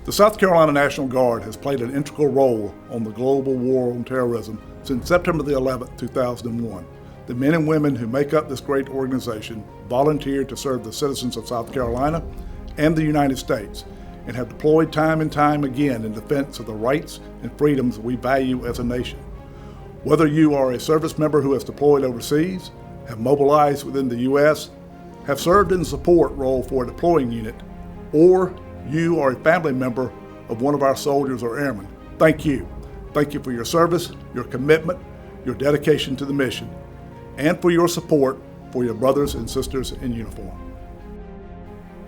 The South Carolina National Guard has played an integral role on the global war on terrorism since September the 11th, 2001. The men and women who make up this great organization volunteered to serve the citizens of South Carolina and the United States and have deployed time and time again in defense of the rights and freedoms we value as a nation. Whether you are a service member who has deployed overseas, have mobilized within the U.S., have served in the support role for a deploying unit, or you are a family member of one of our soldiers or airmen, thank you. Thank you for your service, your commitment, your dedication to the mission, and for your support for your brothers and sisters in uniform.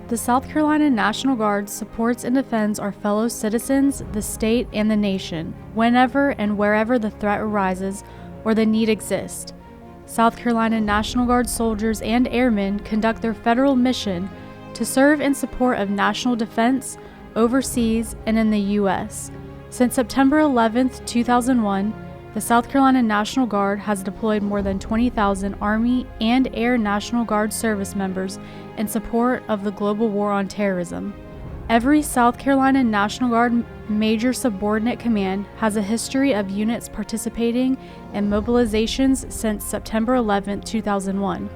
The South Carolina National Guard supports and defends our fellow citizens, the state, and the nation, whenever and wherever the threat arises or the need exists. South Carolina National Guard soldiers and airmen conduct their federal mission to serve in support of national defense, overseas, and in the U.S. Since September 11, 2001, the South Carolina National Guard has deployed more than 20,000 Army and Air National Guard service members in support of the global war on terrorism. Every South Carolina National Guard major subordinate command has a history of units participating in mobilizations since September 11, 2001.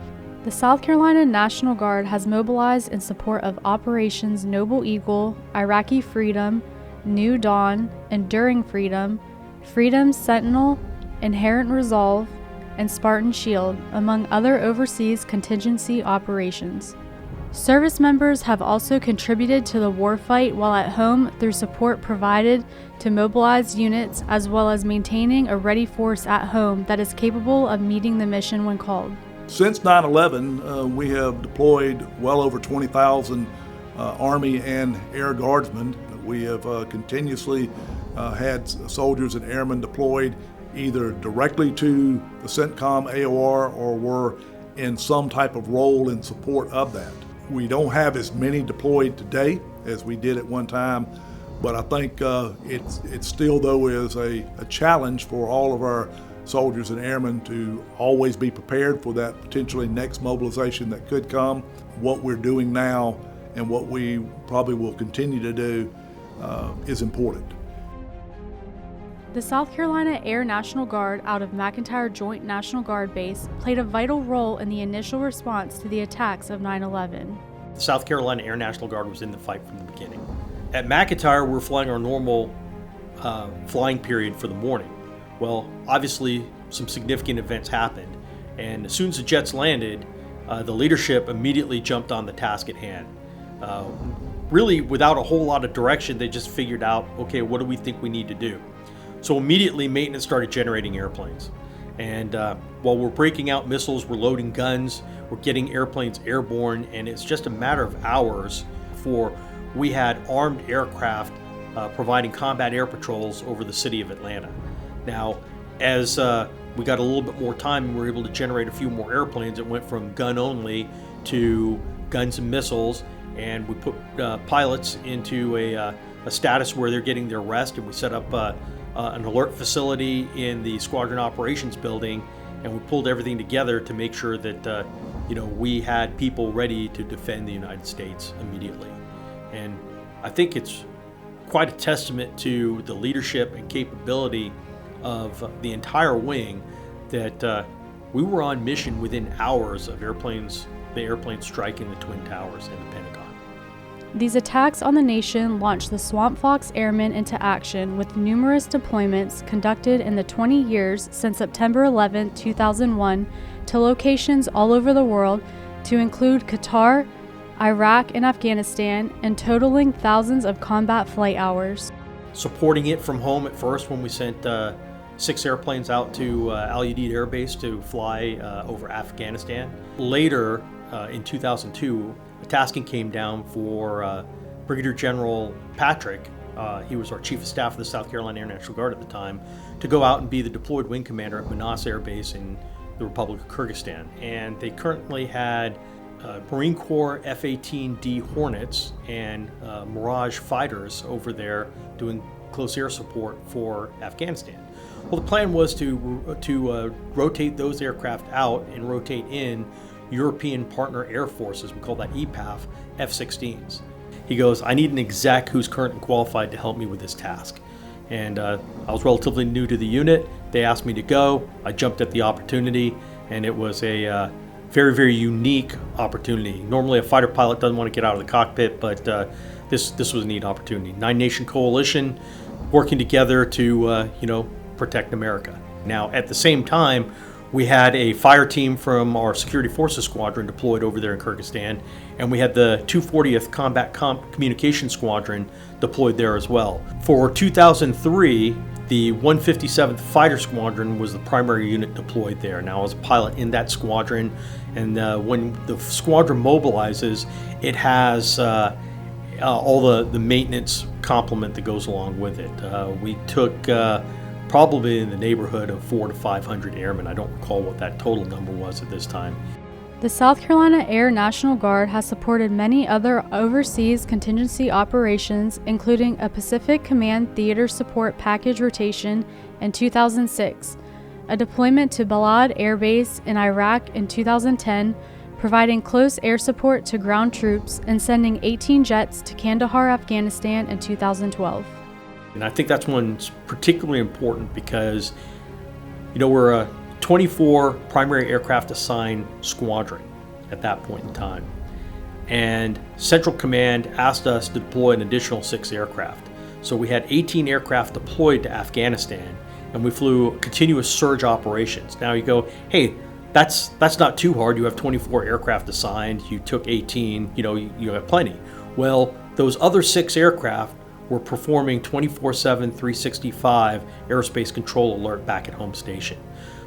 The South Carolina National Guard has mobilized in support of Operations Noble Eagle, Iraqi Freedom, New Dawn, Enduring Freedom, Freedom Sentinel, Inherent Resolve, and Spartan Shield, among other overseas contingency operations. Service members have also contributed to the warfight while at home through support provided to mobilized units, as well as maintaining a ready force at home that is capable of meeting the mission when called. Since 9/11, we have deployed well over 20,000 Army and Air Guardsmen. We have continuously had soldiers and airmen deployed either directly to the CENTCOM AOR or were in some type of role in support of that. We don't have as many deployed today as we did at one time, but I think it still, though, is a challenge for all of our soldiers and airmen to always be prepared for that potentially next mobilization that could come. What we're doing now and what we probably will continue to do is important. The South Carolina Air National Guard out of McEntire Joint National Guard Base played a vital role in the initial response to the attacks of 9/11. The South Carolina Air National Guard was in the fight from the beginning. At McEntire, we're flying our normal flying period for the morning. Well, obviously, some significant events happened, and as soon as the jets landed, the leadership immediately jumped on the task at hand. Really, without a whole lot of direction, they just figured out, okay, what do we think we need to do? So immediately, maintenance started generating airplanes. And while we're breaking out missiles, we're loading guns, we're getting airplanes airborne, and it's just a matter of hours before we had armed aircraft providing combat air patrols over the city of Atlanta. Now, as we got a little bit more time and we were able to generate a few more airplanes, it went from gun only to guns and missiles, and we put pilots into a status where they're getting their rest, and we set up an alert facility in the Squadron Operations building, and we pulled everything together to make sure that we had people ready to defend the United States immediately. And I think it's quite a testament to the leadership and capability of the entire wing that we were on mission within hours of the airplanes striking the Twin Towers and the Pentagon. These attacks on the nation launched the Swamp Fox Airmen into action with numerous deployments conducted in the 20 years since September 11, 2001 to locations all over the world, to include Qatar, Iraq, and Afghanistan, and totaling thousands of combat flight hours. Supporting it from home at first when we sent 6 airplanes out to Al Udeid Air Base to fly over Afghanistan. Later, in 2002, a tasking came down for Brigadier General Patrick. He was our Chief of Staff of the South Carolina Air National Guard at the time, to go out and be the deployed wing commander at Manas Air Base in the Republic of Kyrgyzstan. And they currently had Marine Corps F-18D Hornets and Mirage fighters over there doing close air support for Afghanistan. Well, the plan was to rotate those aircraft out and rotate in European partner air forces, we call that EPAF, F-16s. He goes, I need an exec who's current and qualified to help me with this task. And I was relatively new to the unit. They asked me to go. I jumped at the opportunity, and it was a very, very unique opportunity. Normally a fighter pilot doesn't want to get out of the cockpit, but this was a neat opportunity. 9-nation coalition working together to protect America. Now, at the same time, we had a fire team from our Security Forces Squadron deployed over there in Kyrgyzstan, and we had the 240th Combat Communication Squadron deployed there as well. For 2003, the 157th Fighter Squadron was the primary unit deployed there. Now, I was a pilot in that squadron, and when the squadron mobilizes, it has all the maintenance complement that goes along with it. We took probably in the neighborhood of 400 to 500 airmen. I don't recall what that total number was at this time. The South Carolina Air National Guard has supported many other overseas contingency operations, including a Pacific Command Theater Support Package rotation in 2006, a deployment to Balad Air Base in Iraq in 2010, providing close air support to ground troops, and sending 18 jets to Kandahar, Afghanistan in 2012. And I think that's one's particularly important because, we're a 24 primary aircraft assigned squadron at that point in time. And Central Command asked us to deploy an additional 6 aircraft. So we had 18 aircraft deployed to Afghanistan, and we flew continuous surge operations. Now you go, hey, that's not too hard. You have 24 aircraft assigned. You took 18, you have plenty. Well, those other 6 aircraft were performing 24/7, 365 aerospace control alert back at home station.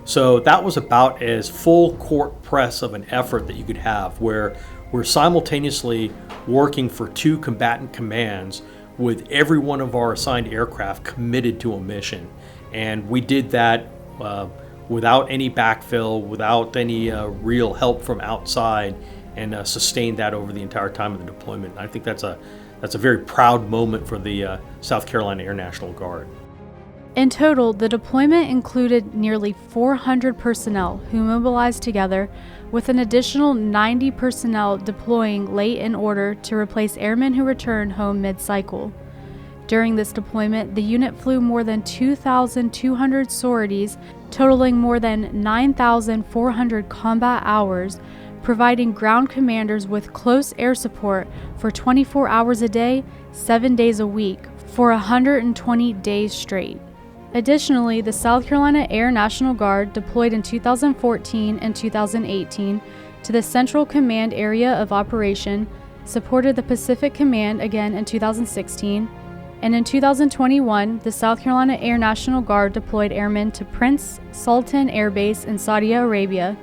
So that was about as full court press of an effort that you could have, where we're simultaneously working for 2 combatant commands with every one of our assigned aircraft committed to a mission. And we did that without any backfill, without any real help from outside, and sustained that over the entire time of the deployment. And I think that's a very proud moment for the South Carolina Air National Guard. In total, the deployment included nearly 400 personnel who mobilized together, with an additional 90 personnel deploying late in order to replace airmen who returned home mid-cycle. During this deployment, the unit flew more than 2,200 sorties, totaling more than 9,400 combat hours, providing ground commanders with close air support for 24 hours a day, 7 days a week, for 120 days straight. Additionally, the South Carolina Air National Guard deployed in 2014 and 2018 to the Central Command Area of Operation, supported the Pacific Command again in 2016, and in 2021, the South Carolina Air National Guard deployed airmen to Prince Sultan Air Base in Saudi Arabia.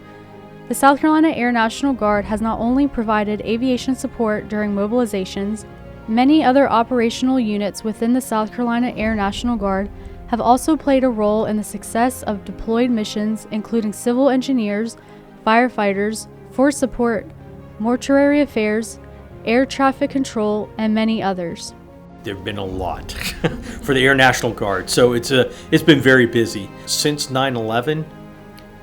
The South Carolina Air National Guard has not only provided aviation support during mobilizations, many other operational units within the South Carolina Air National Guard have also played a role in the success of deployed missions, including civil engineers, firefighters, force support, mortuary affairs, air traffic control, and many others. There have been a lot for the Air National Guard, so it's been very busy. Since 9/11,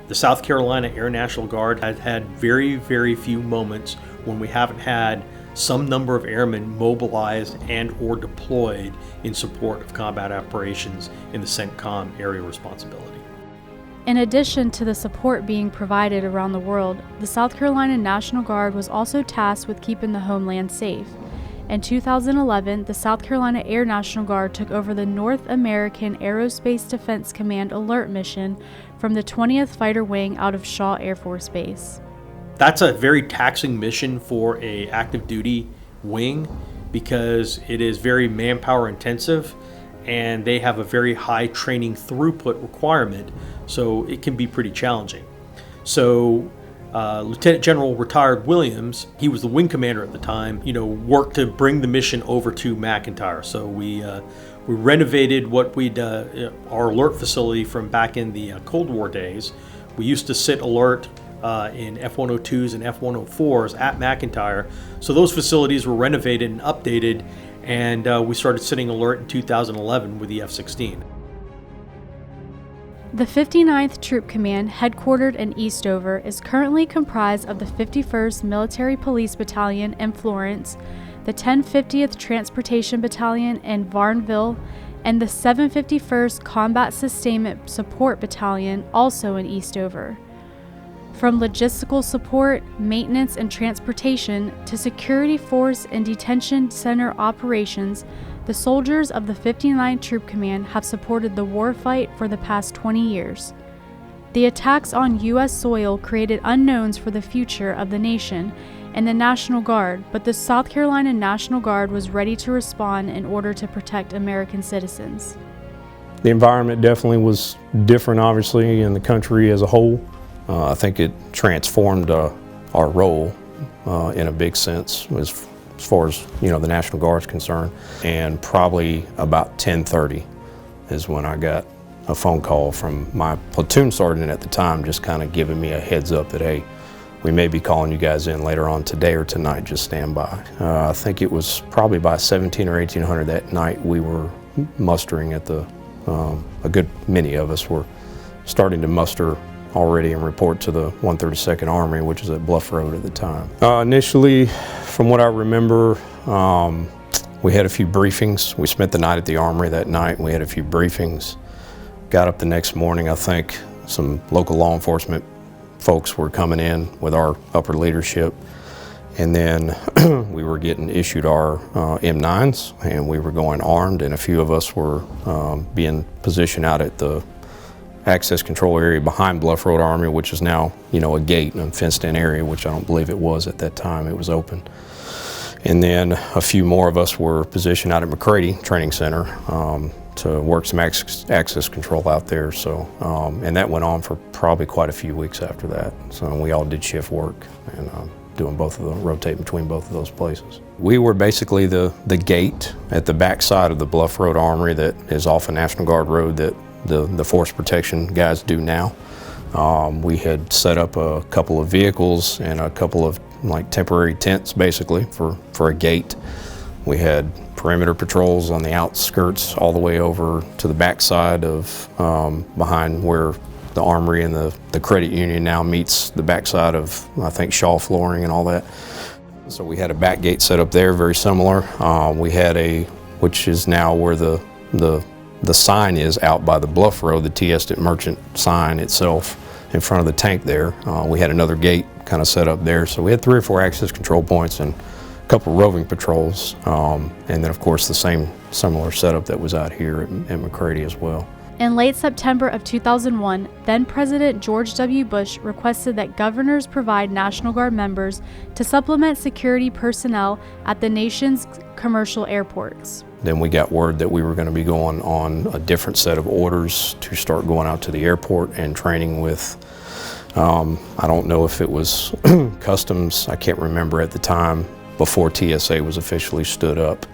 the South Carolina Air National Guard has had very, very few moments when we haven't had some number of airmen mobilized and or deployed in support of combat operations in the CENTCOM area responsibility. In addition to the support being provided around the world, the South Carolina National Guard was also tasked with keeping the homeland safe. In 2011, the South Carolina Air National Guard took over the North American Aerospace Defense Command Alert mission from the 20th Fighter Wing out of Shaw Air Force Base. That's a very taxing mission for an active duty wing because it is very manpower intensive and they have a very high training throughput requirement, so it can be pretty challenging. So Lieutenant General retired Williams, he was the wing commander at the time, worked to bring the mission over to McEntire. So we renovated what our alert facility from back in the Cold War days. We used to sit alert in F-102s and F-104s at McEntire. So those facilities were renovated and updated, and we started sitting alert in 2011 with the F-16. The 59th Troop Command, headquartered in Eastover, is currently comprised of the 51st Military Police Battalion in Florence, the 1050th Transportation Battalion in Varnville, and the 751st Combat Sustainment Support Battalion, also in Eastover. From logistical support, maintenance, and transportation to security force and detention center operations, the soldiers of the 59th Troop Command have supported the war fight for the past 20 years. The attacks on U.S. soil created unknowns for the future of the nation and the National Guard, but the South Carolina National Guard was ready to respond in order to protect American citizens. The environment definitely was different, obviously, in the country as a whole. I think it transformed our role in a big sense as far as the National Guard's concerned. And probably about 10:30 is when I got a phone call from my platoon sergeant at the time, just kind of giving me a heads up that, hey, we may be calling you guys in later on today or tonight, just stand by. I think it was probably by 17 or 1800 that night we were mustering at a good many of us were starting to muster already and report to the 132nd Armory, which was at Bluff Road at the time. Initially, from what I remember, we had a few briefings. We spent the night at the Armory that night. We had a few briefings. Got up the next morning, I think some local law enforcement folks were coming in with our upper leadership, and then we were getting issued our M9s, and we were going armed, and a few of us were being positioned out at the access control area behind Bluff Road Armory, which is now, a gate and a fenced-in area, which I don't believe it was at that time. It was open. And then a few more of us were positioned out at McCready Training Center to work some access control out there. So, and that went on for probably quite a few weeks after that. So we all did shift work and doing rotating between both of those places. We were basically the gate at the back side of the Bluff Road Armory that is off a National Guard road that the force protection guys do now. We had set up a couple of vehicles and a couple of temporary tents basically for a gate. We had perimeter patrols on the outskirts all the way over to the backside of behind where the Armory and the credit union now meets the backside of, I think, Shaw Flooring and all that. So we had a back gate set up there, very similar. We had which is now where the sign is out by the Bluff Road, the T. Estate Merchant sign itself in front of the tank there. We had another gate kind of set up there. So we had 3 or 4 access control points and a couple roving patrols. And then of course the same similar setup that was out here at McCready as well. In late September of 2001, then-President George W. Bush requested that governors provide National Guard members to supplement security personnel at the nation's commercial airports. Then we got word that we were going to be going on a different set of orders to start going out to the airport and training with, I don't know if it was customs, I can't remember at the time, before TSA was officially stood up.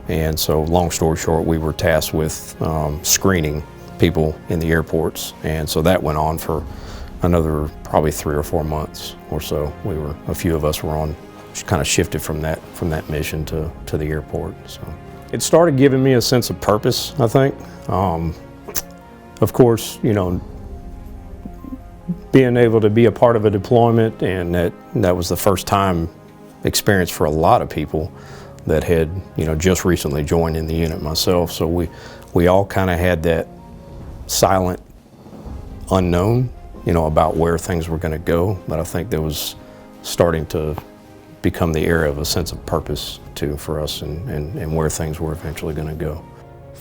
And so long story short, we were tasked with screening people in the airports, and so that went on for another probably 3 or 4 months or so. A few of us were on, kind of shifted from that mission to the airport. So it started giving me a sense of purpose, I think. Of course, being able to be a part of a deployment, and that was the first time experience for a lot of people that had, just recently joined in the unit myself. So we all kind of had that silent unknown, about where things were going to go. But I think there was starting to become the era of a sense of purpose too for us and where things were eventually going to go.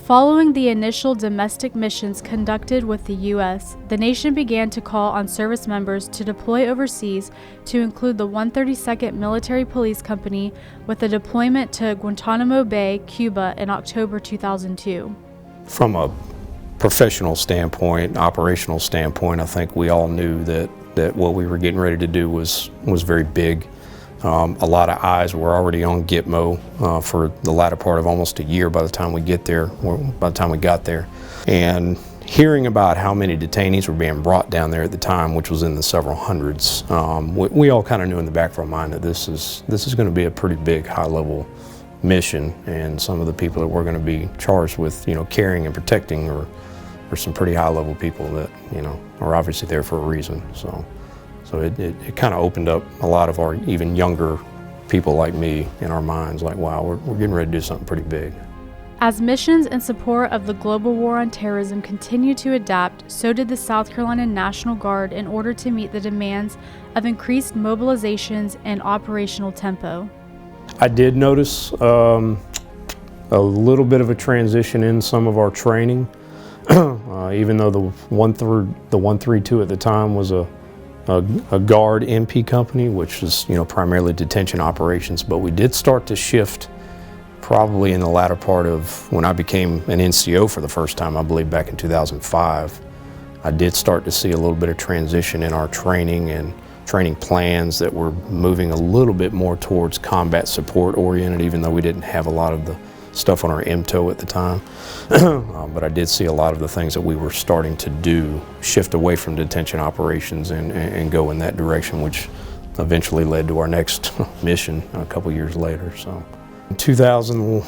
Following the initial domestic missions conducted with the U.S., the nation began to call on service members to deploy overseas, to include the 132nd Military Police Company with a deployment to Guantanamo Bay, Cuba in October 2002. From a professional standpoint, operational standpoint, I think we all knew that what we were getting ready to do was very big. A lot of eyes were already on Gitmo for the latter part of almost a year by the time we got there. And hearing about how many detainees were being brought down there at the time, which was in the several hundreds, we all kind of knew in the back of our mind that this is going to be a pretty big, high-level mission, and some of the people that we're going to be charged with, carrying and protecting are some pretty high-level people that, are obviously there for a reason. So it kind of opened up a lot of our even younger people like me in our minds, like, wow, we're getting ready to do something pretty big. As missions in support of the global war on terrorism continue to adapt, so did the South Carolina National Guard in order to meet the demands of increased mobilizations and operational tempo. I did notice a little bit of a transition in some of our training, even though the 132 at the time was a guard MP company, which is primarily detention operations, but we did start to shift probably in the latter part of when I became an NCO for the first time, I believe back in 2005. I did start to see a little bit of transition in our training and training plans that were moving a little bit more towards combat support oriented, even though we didn't have a lot of the stuff on our MTO at the time. But I did see a lot of the things that we were starting to do shift away from detention operations and go in that direction, which eventually led to our next mission a couple years later. So. In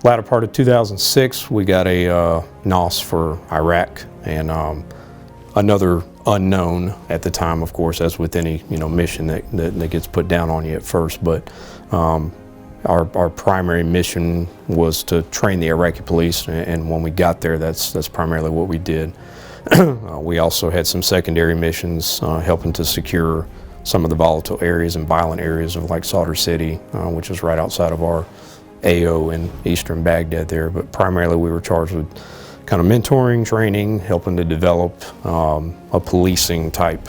latter part of 2006, we got a NOS for Iraq, and another unknown at the time, of course, as with any mission that gets put down on you at first. But our primary mission was to train the Iraqi police, and when we got there, that's primarily what we did. We also had some secondary missions helping to secure some of the volatile areas and violent areas of like Sadr City, which is right outside of our AO in eastern Baghdad there. But primarily we were charged with kind of mentoring, training, helping to develop a policing type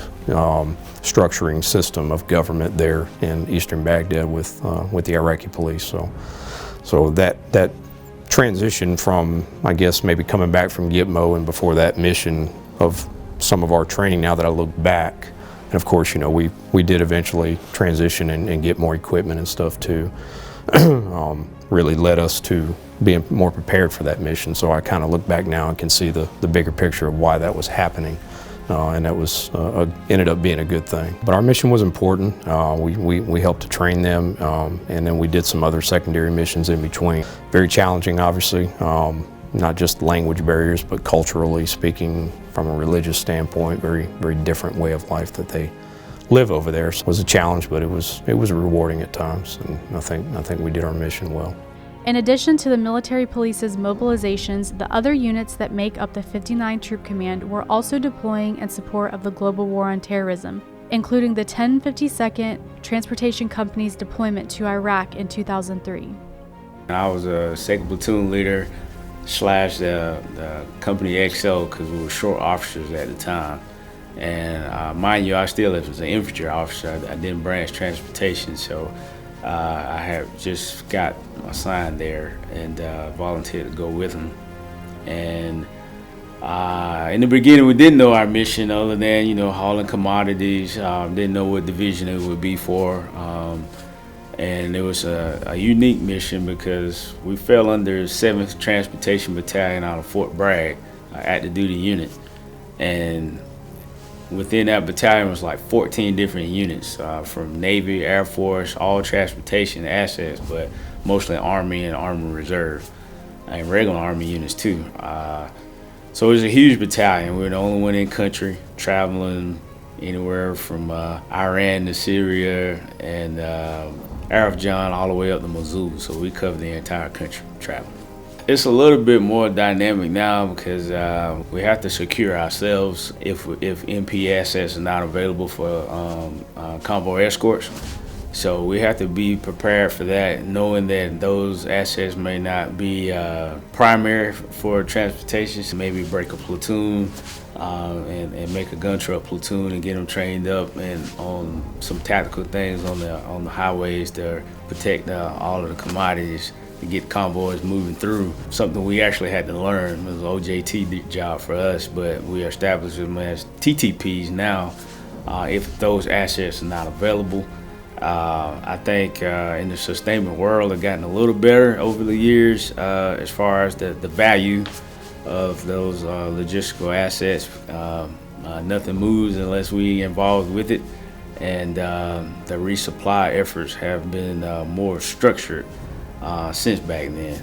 structuring system of government there in eastern Baghdad with the Iraqi police. So that transition from, I guess, maybe coming back from Gitmo and before that mission of some of our training, now that I look back, and of course, we did eventually transition and get more equipment and stuff too, really led us to being more prepared for that mission. So I kind of look back now and can see the bigger picture of why that was happening. And that was ended up being a good thing. But our mission was important. We helped to train them, and then we did some other secondary missions in between. Very challenging, obviously, not just language barriers, but culturally speaking, from a religious standpoint, very, very different way of life that they live over there. So it was a challenge, but it was rewarding at times, and I think we did our mission well. In addition to the military police's mobilizations, the other units that make up the 59 Troop Command were also deploying in support of the global war on terrorism, including the 1052nd Transportation Company's deployment to Iraq in 2003. I was a second platoon leader / the company XO, because we were short officers at the time. And mind you, I still was an infantry officer. I didn't branch transportation, so I had just got assigned there and volunteered to go with them. And in the beginning, we didn't know our mission other than, hauling commodities. Didn't know what division it would be for. And it was a unique mission because we fell under 7th Transportation Battalion out of Fort Bragg, active duty unit. And within that battalion was like 14 different units from Navy, Air Force, all transportation assets, but mostly Army and Army Reserve, and regular Army units too. So it was a huge battalion. We were the only one in country, traveling anywhere from Iran to Syria and Aviation all the way up to Mosul. So we covered the entire country traveling. It's a little bit more dynamic now because we have to secure ourselves if MP assets are not available for convoy escorts. So we have to be prepared for that, knowing that those assets may not be primary for transportation. So maybe break a platoon and make a gun truck platoon and get them trained up and on some tactical things on the highways to protect all of the commodities, to get convoys moving through. Something we actually had to learn. It was an OJT job for us, but we established them as TTPs now if those assets are not available. I think in the sustainment world, it's gotten a little better over the years as far as the value of those logistical assets. Nothing moves unless we involved with it, and the resupply efforts have been more structured since back then.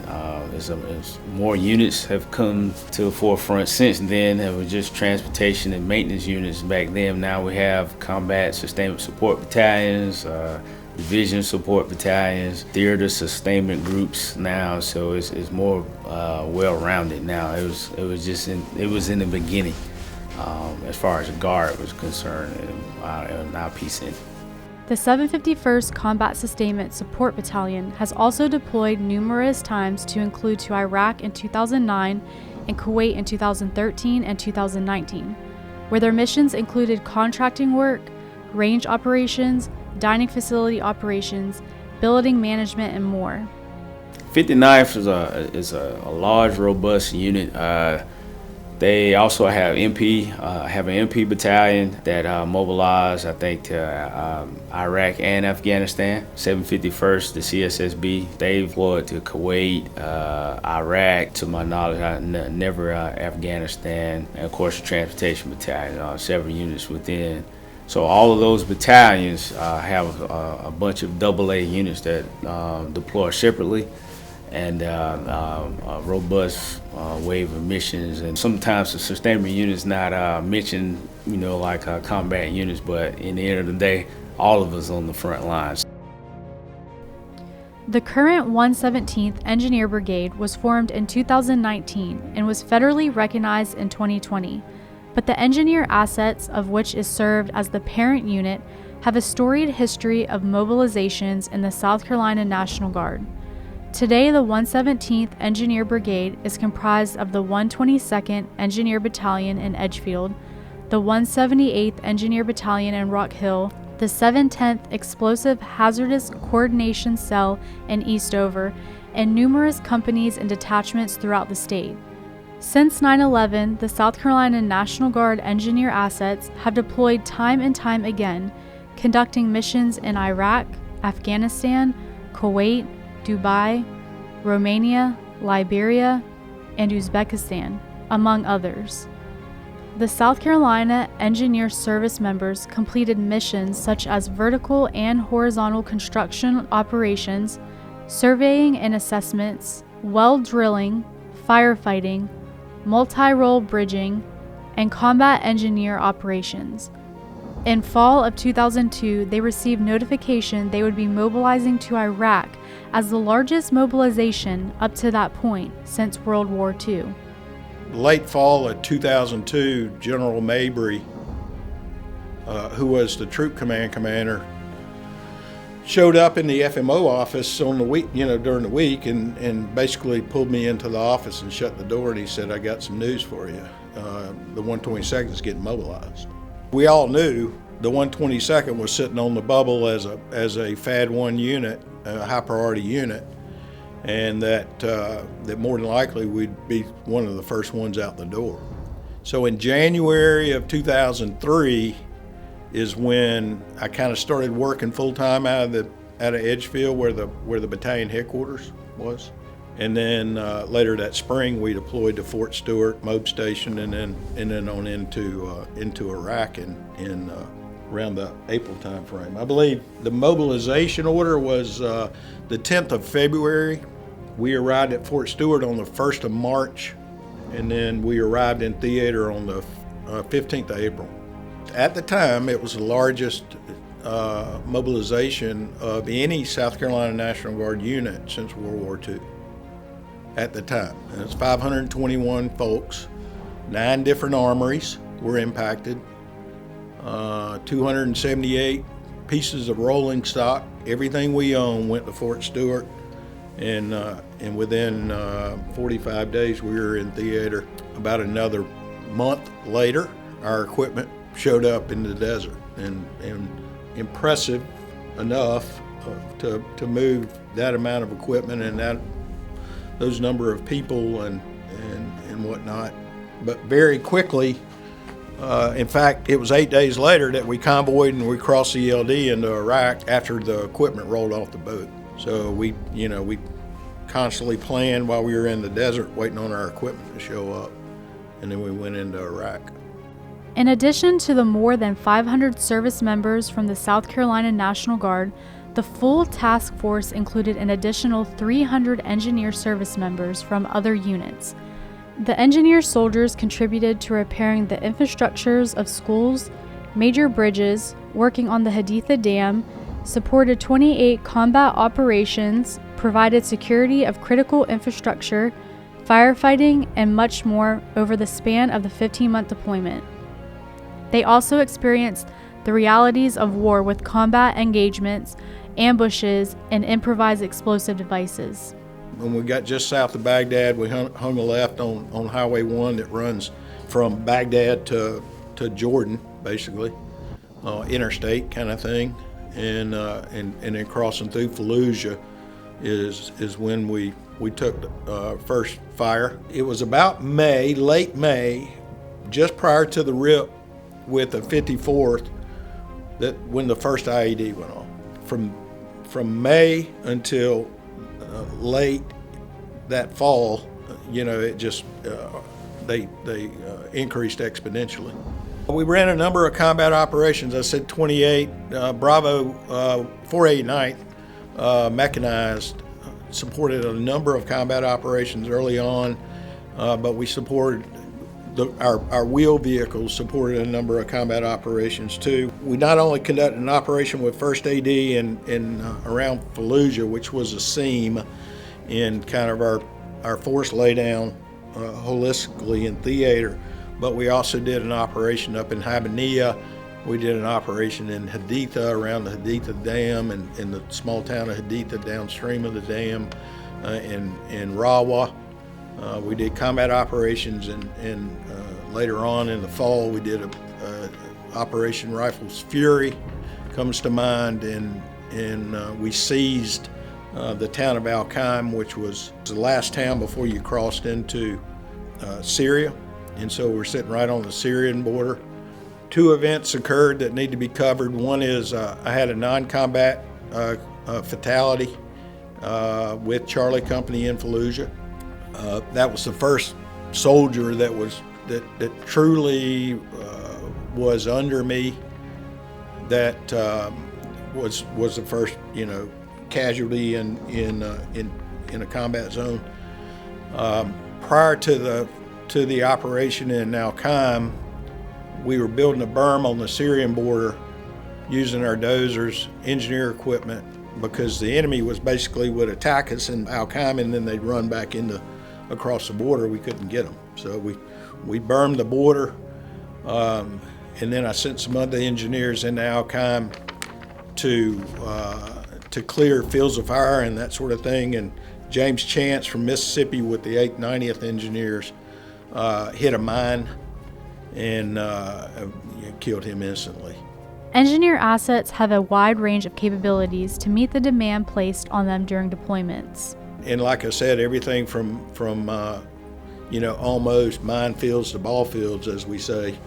More units have come to the forefront since then. It was just transportation and maintenance units back then. Now we have combat sustainment support battalions, division support battalions, theater sustainment groups now. So it's more well-rounded now. It was in the beginning as far as the Guard was concerned in our PCN. The 751st Combat Sustainment Support Battalion has also deployed numerous times to include to Iraq in 2009 and Kuwait in 2013 and 2019, where their missions included contracting work, range operations, dining facility operations, building management, and more. 59th is a large, robust unit. They also have an MP battalion that mobilized, I think, to Iraq and Afghanistan. 751st, the CSSB, they deployed to Kuwait, Iraq, to my knowledge, never Afghanistan, and of course the transportation battalion, several units within. So all of those battalions have a bunch of AA units that deploy separately, and a robust wave of missions. And sometimes the sustainment units not mentioned, like combat units, but in the end of the day, all of us on the front lines. The current 117th Engineer Brigade was formed in 2019 and was federally recognized in 2020, but the engineer assets of which is served as the parent unit have a storied history of mobilizations in the South Carolina National Guard. Today, the 117th Engineer Brigade is comprised of the 122nd Engineer Battalion in Edgefield, the 178th Engineer Battalion in Rock Hill, the 710th Explosive Hazardous Coordination Cell in Eastover, and numerous companies and detachments throughout the state. Since 9/11, the South Carolina National Guard engineer assets have deployed time and time again, conducting missions in Iraq, Afghanistan, Kuwait, Dubai, Romania, Liberia, and Uzbekistan, among others. The South Carolina Engineer Service members completed missions such as vertical and horizontal construction operations, surveying and assessments, well drilling, firefighting, multi-role bridging, and combat engineer operations. In fall of 2002, they received notification they would be mobilizing to Iraq as the largest mobilization up to that point since World War II. Late fall of 2002, General Mabry, who was the troop command commander, showed up in the FMO office on the week, during the week, and basically pulled me into the office and shut the door, and he said, "I got some news for you. The 122nd is getting mobilized." We all knew the 122nd was sitting on the bubble as a FAD 1 unit, a high priority unit, and that more than likely we'd be one of the first ones out the door. So in January of 2003 is when I kind of started working full time out of Edgefield, where the battalion headquarters was. And then later that spring, we deployed to Fort Stewart, Moab Station, and then on into Iraq in around the April time frame. I believe the mobilization order was the 10th of February. We arrived at Fort Stewart on the 1st of March, and then we arrived in theater on the 15th of April. At the time, it was the largest mobilization of any South Carolina National Guard unit since World War II. At the time, and it's 521 folks, 9 different armories were impacted, 278 pieces of rolling stock. Everything we own went to Fort Stewart, and within 45 days we were in theater. About another month later, our equipment showed up in the desert, and impressive enough to move that amount of equipment and those number of people and whatnot. But very quickly, in fact, it was 8 days later that we convoyed and we crossed the ELD into Iraq after the equipment rolled off the boat. So we constantly planned while we were in the desert waiting on our equipment to show up, and then we went into Iraq. In addition to the more than 500 service members from the South Carolina National Guard, the full task force included an additional 300 engineer service members from other units. The engineer soldiers contributed to repairing the infrastructures of schools, major bridges, working on the Haditha Dam, supported 28 combat operations, provided security of critical infrastructure, firefighting, and much more over the span of the 15-month deployment. They also experienced the realities of war with combat engagements, ambushes, and improvised explosive devices. When we got just south of Baghdad, we hung a left on Highway 1 that runs from Baghdad to Jordan, basically, interstate kind of thing, and then crossing through Fallujah is when we took the first fire. It was about May, late May, just prior to the rip with the 54th, that when the first IED went off. From May until late that fall, it just they increased exponentially. We ran a number of combat operations. I said 28. Bravo 489th mechanized supported a number of combat operations early on, but we supported our wheel vehicles supported a number of combat operations too. We not only conducted an operation with First AD in around Fallujah, which was a seam in kind of our force laydown holistically in theater, but we also did an operation up in Habbaniyah. We did an operation in Haditha, around the Haditha Dam, and in the small town of Haditha downstream of the dam, in Rawa. We did combat operations, and later on in the fall we did a Operation Rifles Fury, comes to mind, and we seized the town of Al-Qaim, which was the last town before you crossed into Syria, and so we're sitting right on the Syrian border. Two events occurred that need to be covered. One is I had a non-combat fatality with Charlie Company in Fallujah. That was the first soldier that truly was under me. That was the first casualty in a combat zone. Prior to the operation in Al-Qaim, we were building a berm on the Syrian border using our dozers, engineer equipment, because the enemy would attack us in Al-Qaim, and then they'd run back across the border. We couldn't get them. So we bermed the border, and then I sent some other engineers into Al-Qaim to clear fields of fire and that sort of thing. And James Chance from Mississippi with the 8th 90th Engineers hit a mine and killed him instantly. Engineer assets have a wide range of capabilities to meet the demand placed on them during deployments. And like I said, everything from almost minefields to ball fields, as we say,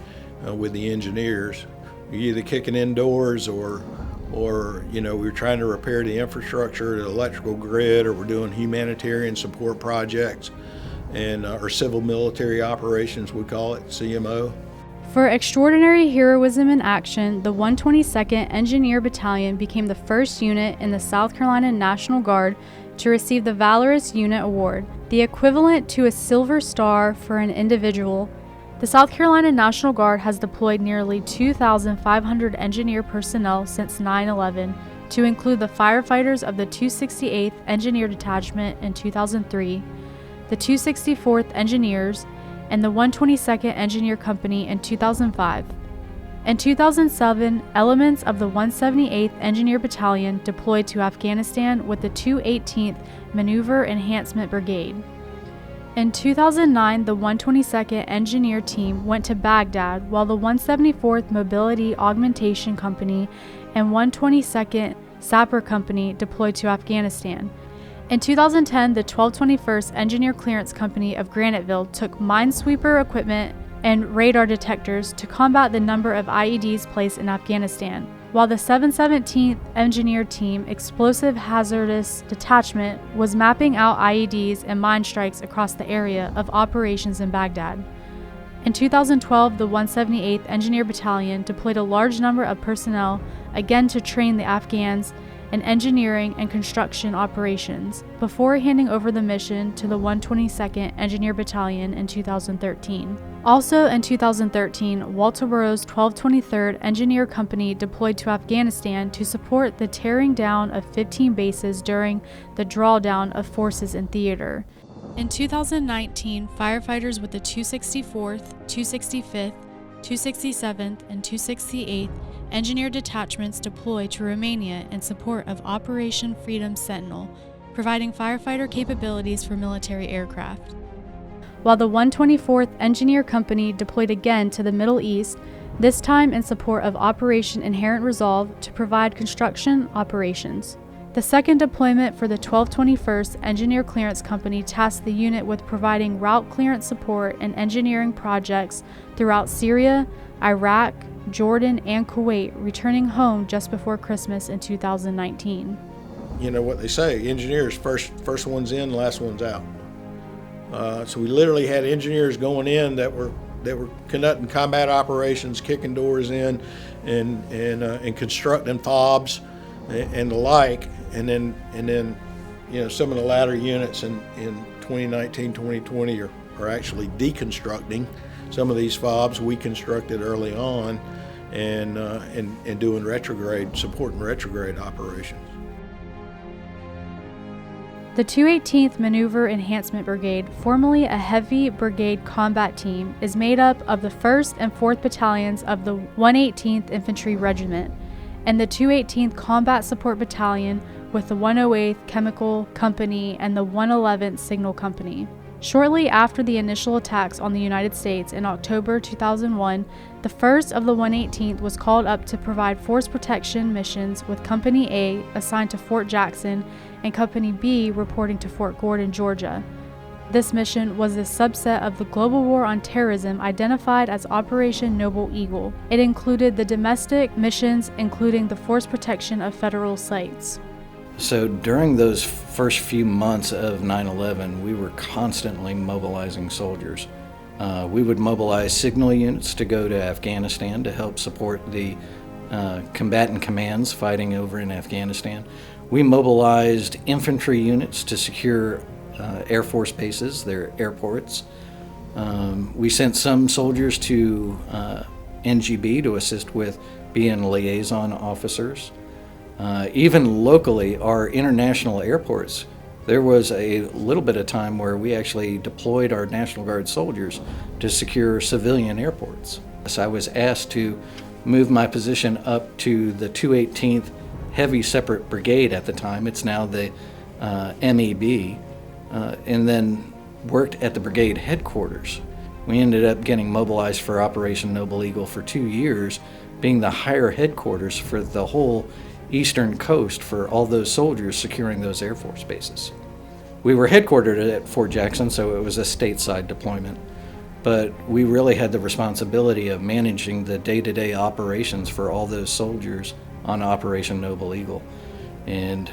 with the engineers. You're either kicking indoors or we're trying to repair the infrastructure, the electrical grid, or we're doing humanitarian support projects, and or civil military operations, we call it, CMO. For extraordinary heroism in action, the 122nd Engineer Battalion became the first unit in the South Carolina National Guard to receive the Valorous Unit Award, the equivalent to a Silver Star for an individual. The South Carolina National Guard has deployed nearly 2,500 engineer personnel since 9/11, to include the firefighters of the 268th Engineer Detachment in 2003, the 264th Engineers, and the 122nd Engineer Company in 2005. In 2007, elements of the 178th Engineer Battalion deployed to Afghanistan with the 218th Maneuver Enhancement Brigade. In 2009, the 122nd Engineer Team went to Baghdad, while the 174th Mobility Augmentation Company and 122nd Sapper Company deployed to Afghanistan. In 2010, the 1221st Engineer Clearance Company of Graniteville took minesweeper equipment and radar detectors to combat the number of IEDs placed in Afghanistan, while the 717th Engineer Team Explosive Hazardous Detachment was mapping out IEDs and mine strikes across the area of operations in Baghdad. In 2012, the 178th Engineer Battalion deployed a large number of personnel, again to train the Afghans in engineering and construction operations, before handing over the mission to the 122nd Engineer Battalion in 2013. Also in 2013, Walterboro's 1223rd Engineer Company deployed to Afghanistan to support the tearing down of 15 bases during the drawdown of forces in theater. In 2019, firefighters with the 264th, 265th, 267th, and 268th Engineer detachments deployed to Romania in support of Operation Freedom Sentinel, providing firefighter capabilities for military aircraft. While the 124th Engineer Company deployed again to the Middle East, this time in support of Operation Inherent Resolve to provide construction operations. The second deployment for the 1221st Engineer Clearance Company tasked the unit with providing route clearance support and engineering projects throughout Syria, Iraq, Jordan, and Kuwait, returning home just before Christmas in 2019. You know what they say, engineers first one's in, last one's out. So we literally had engineers going in that were conducting combat operations, kicking doors in, and constructing fobs and the like, and then you know, some of the latter units in 2019, 2020 are actually deconstructing some of these fobs we constructed early on, and doing supporting retrograde operations. The 218th Maneuver Enhancement Brigade, formerly a heavy brigade combat team, is made up of the 1st and 4th Battalions of the 118th Infantry Regiment and the 218th Combat Support Battalion with the 108th Chemical Company and the 111th Signal Company. Shortly after the initial attacks on the United States in October 2001, the 1st of the 118th was called up to provide force protection missions, with Company A assigned to Fort Jackson and Company B reporting to Fort Gordon, Georgia. This mission was a subset of the global war on terrorism identified as Operation Noble Eagle. It included the domestic missions, including the force protection of federal sites. So during those first few months of 9/11, we were constantly mobilizing soldiers. We would mobilize signal units to go to Afghanistan to help support the combatant commands fighting over in Afghanistan. We mobilized infantry units to secure Air Force bases, their airports. We sent some soldiers to NGB to assist with being liaison officers. Even locally, our international airports, there was a little bit of time where we actually deployed our National Guard soldiers to secure civilian airports. So I was asked to move my position up to the 218th Heavy Separate Brigade at the time. It's now the MEB, and then worked at the brigade headquarters. We ended up getting mobilized for Operation Noble Eagle for 2 years, being the higher headquarters for the whole eastern coast for all those soldiers securing those Air Force bases. We were headquartered at Fort Jackson, so it was a stateside deployment, but we really had the responsibility of managing the day-to-day operations for all those soldiers on Operation Noble Eagle. And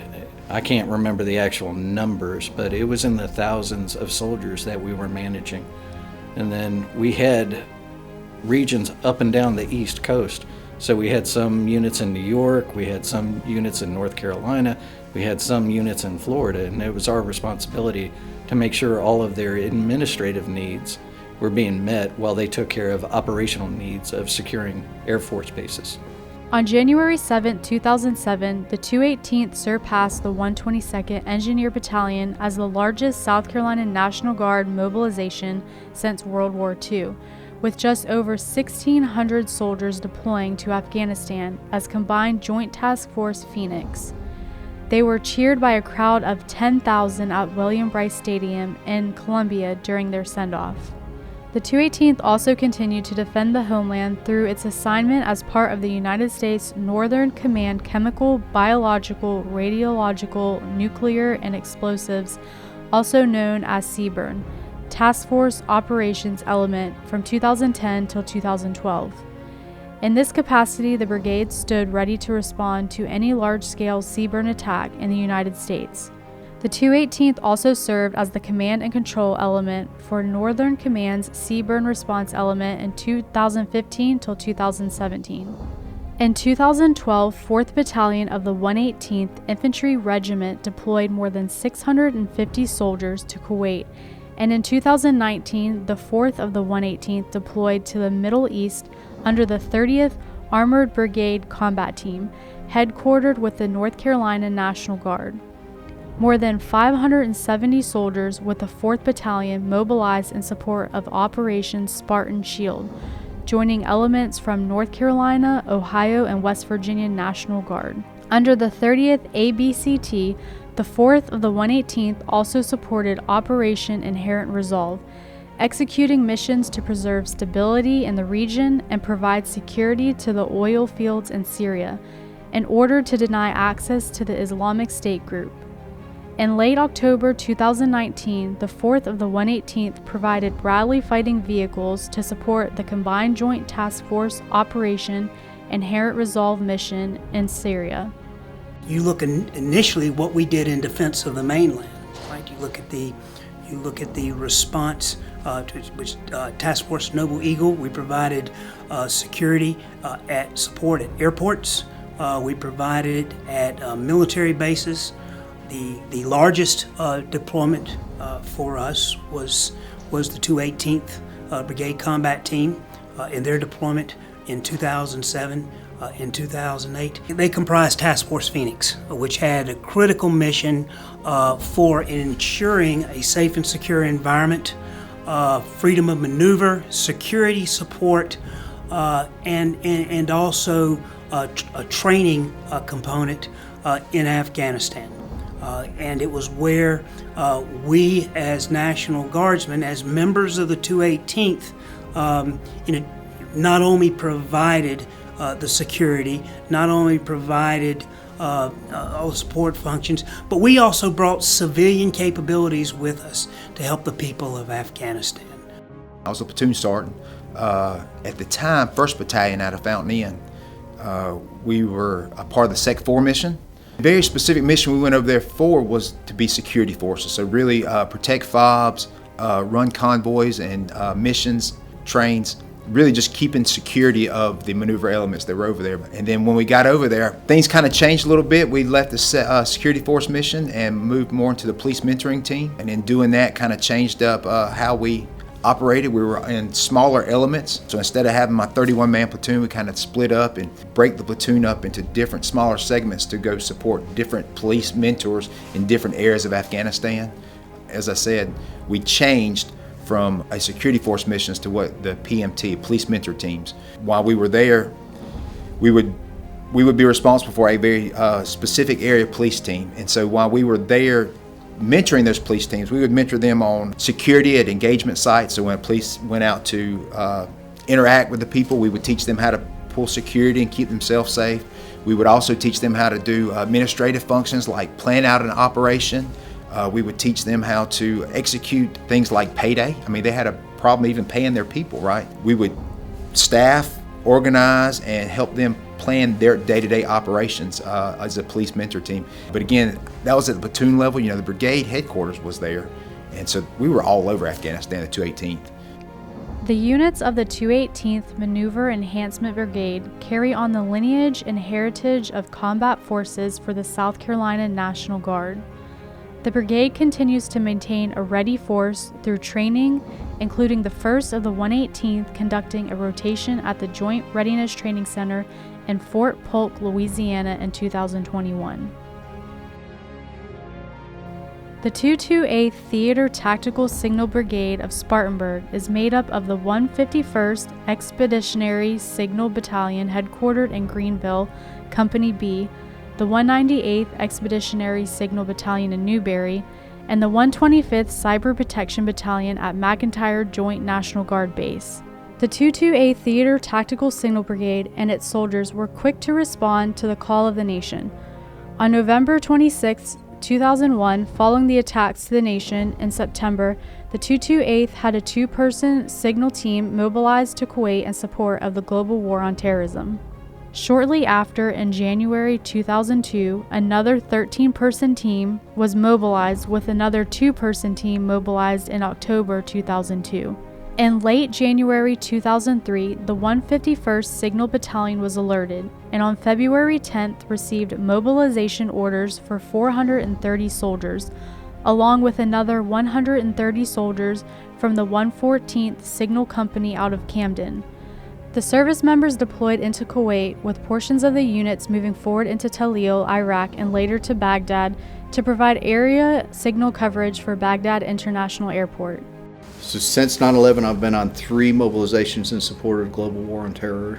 I can't remember the actual numbers, but it was in the thousands of soldiers that we were managing. And then we had regions up and down the East Coast. So we had some units in New York, we had some units in North Carolina, we had some units in Florida, and it was our responsibility to make sure all of their administrative needs were being met while they took care of operational needs of securing Air Force bases. On January 7, 2007, the 218th surpassed the 122nd Engineer Battalion as the largest South Carolina National Guard mobilization since World War II, with just over 1,600 soldiers deploying to Afghanistan as Combined Joint Task Force Phoenix. They were cheered by a crowd of 10,000 at William Bryce Stadium in Columbia during their send-off. The 218th also continued to defend the homeland through its assignment as part of the United States Northern Command Chemical, Biological, Radiological, Nuclear, and Explosives, also known as CBRN, Task Force Operations Element from 2010 till 2012. In this capacity, the brigade stood ready to respond to any large-scale CBRN attack in the United States. The 218th also served as the command and control element for Northern Command's CBRN response element in 2015 till 2017. In 2012, 4th Battalion of the 118th Infantry Regiment deployed more than 650 soldiers to Kuwait And in 2019, the 4th of the 118th deployed to the Middle East under the 30th Armored Brigade Combat Team, headquartered with the North Carolina National Guard. More than 570 soldiers with the 4th Battalion mobilized in support of Operation Spartan Shield, joining elements from North Carolina, Ohio, and West Virginia National Guard. Under the 30th ABCT, the 4th of the 118th also supported Operation Inherent Resolve, executing missions to preserve stability in the region and provide security to the oil fields in Syria, in order to deny access to the Islamic State group. In late October 2019, the 4th of the 118th provided Bradley fighting vehicles to support the Combined Joint Task Force Operation Inherent Resolve mission in Syria. You look initially what we did in defense of the mainland, right? You look at the response to Task Force Noble Eagle. We provided security support at airports. We provided at military bases. The largest deployment for us was the 218th Brigade Combat Team in their deployment in 2007, in 2008. They comprised Task Force Phoenix, which had a critical mission for ensuring a safe and secure environment, freedom of maneuver, security support, and also a training component in Afghanistan. And it was where we as National Guardsmen, as members of the 218th, not only provided the security, not only provided all the support functions, but we also brought civilian capabilities with us to help the people of Afghanistan. I was a platoon sergeant. At the time, 1st Battalion out of Fountain Inn. We were a part of the Sec 4 mission. The very specific mission we went over there for was to be security forces, so really protect FOBs, run convoys and missions, trains, really just keeping security of the maneuver elements that were over there. And then when we got over there, things kind of changed a little bit. We left the security force mission and moved more into the police mentoring team. And in doing that, kind of changed up how we operated. We were in smaller elements. So instead of having my 31-man platoon, we kind of split up and break the platoon up into different smaller segments to go support different police mentors in different areas of Afghanistan. As I said, we changed from a security force missions to what the PMT, police mentor teams. While we were there, we would be responsible for a very specific area police team. And so while we were there mentoring those police teams, we would mentor them on security at engagement sites. So when police went out to interact with the people, we would teach them how to pull security and keep themselves safe. We would also teach them how to do administrative functions like plan out an operation. We would teach them how to execute things like payday. I mean, they had a problem even paying their people, right? We would staff, organize, and help them plan their day-to-day operations as a police mentor team. But again, that was at the platoon level. You know, the brigade headquarters was there. And so we were all over Afghanistan, the 218th. The units of the 218th Maneuver Enhancement Brigade carry on the lineage and heritage of combat forces for the South Carolina National Guard. The brigade continues to maintain a ready force through training, including the 1st of the 118th conducting a rotation at the Joint Readiness Training Center in Fort Polk, Louisiana in 2021. The 228th Theater Tactical Signal Brigade of Spartanburg is made up of the 151st Expeditionary Signal Battalion headquartered in Greenville, Company B, the 198th Expeditionary Signal Battalion in Newberry, and the 125th Cyber Protection Battalion at McIntyre Joint National Guard Base. The 228th Theater Tactical Signal Brigade and its soldiers were quick to respond to the call of the nation. On November 26, 2001, following the attacks to the nation in September, the 228th had a 2-person signal team mobilized to Kuwait in support of the global war on terrorism. Shortly after, in January 2002, another 13-person team was mobilized, with another 2-person team mobilized in October 2002. In late January 2003, the 151st Signal Battalion was alerted, and on February 10th received mobilization orders for 430 soldiers, along with another 130 soldiers from the 114th Signal Company out of Camden. The service members deployed into Kuwait, with portions of the units moving forward into Talil, Iraq, and later to Baghdad to provide area signal coverage for Baghdad International Airport. So since 9/11, I've been on 3 mobilizations in support of global war on terror,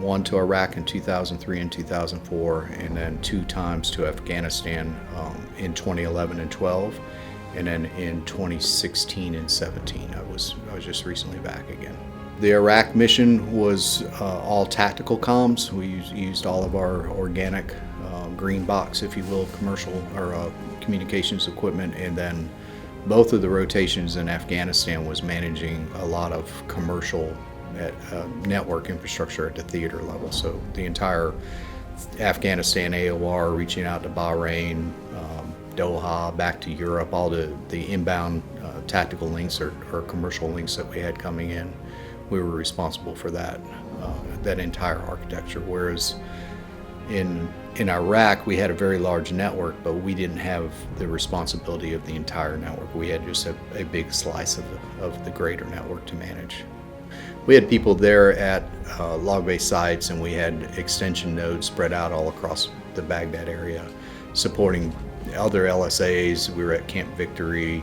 one to Iraq in 2003 and 2004, and then 2 times to Afghanistan in 2011 and 12, and then in 2016 and 17. I was just recently back again. The Iraq mission was all tactical comms. We used all of our organic green box, if you will, commercial or communications equipment, and then both of the rotations in Afghanistan was managing a lot of commercial network infrastructure at the theater level. So the entire Afghanistan AOR, reaching out to Bahrain, Doha, back to Europe, all the inbound tactical links or commercial links that we had coming in, we were responsible for that entire architecture. Whereas in Iraq, we had a very large network, but we didn't have the responsibility of the entire network. We had just a big slice of the greater network to manage. We had people there at log-based sites, and we had extension nodes spread out all across the Baghdad area, supporting other LSAs. We were at Camp Victory,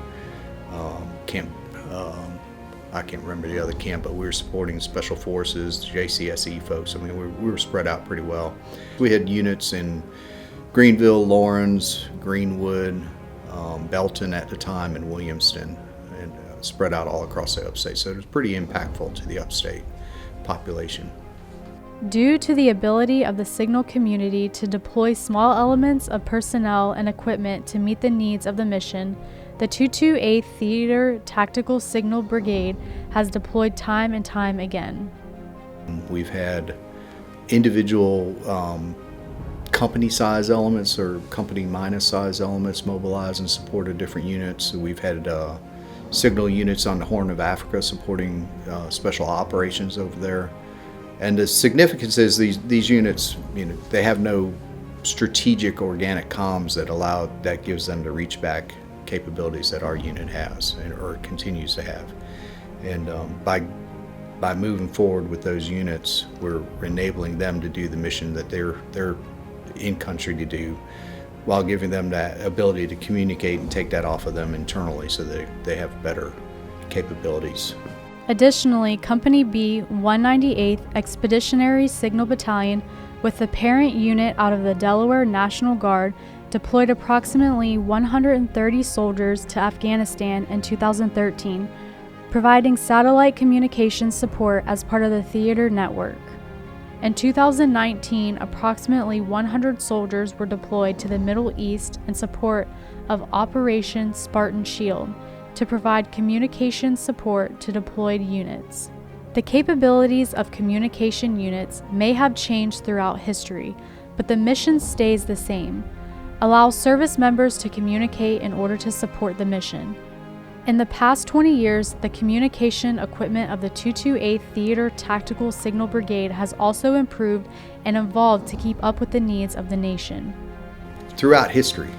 I can't remember the other camp, but we were supporting Special Forces, JCSE folks. I mean, we were spread out pretty well. We had units in Greenville, Lawrence, Greenwood, Belton at the time, and Williamston, and spread out all across the upstate. So it was pretty impactful to the upstate population. Due to the ability of the signal community to deploy small elements of personnel and equipment to meet the needs of the mission, the 228th Theater Tactical Signal Brigade has deployed time and time again. We've had individual company size elements or company minus size elements mobilized in support of different units. We've had signal units on the Horn of Africa supporting special operations over there. And the significance is these units, they have no strategic organic comms that gives them the reach back capabilities that our unit has or continues to have. And by moving forward with those units, we're enabling them to do the mission that they're in country to do, while giving them that ability to communicate and take that off of them internally so that they have better capabilities. Additionally, Company B, 198th Expeditionary Signal Battalion, with the parent unit out of the Delaware National Guard, deployed approximately 130 soldiers to Afghanistan in 2013, providing satellite communications support as part of the theater network. In 2019, approximately 100 soldiers were deployed to the Middle East in support of Operation Spartan Shield to provide communication support to deployed units. The capabilities of communication units may have changed throughout history, but the mission stays the same: allow service members to communicate in order to support the mission. In the past 20 years, the communication equipment of the 228th Theater Tactical Signal Brigade has also improved and evolved to keep up with the needs of the nation. Throughout history,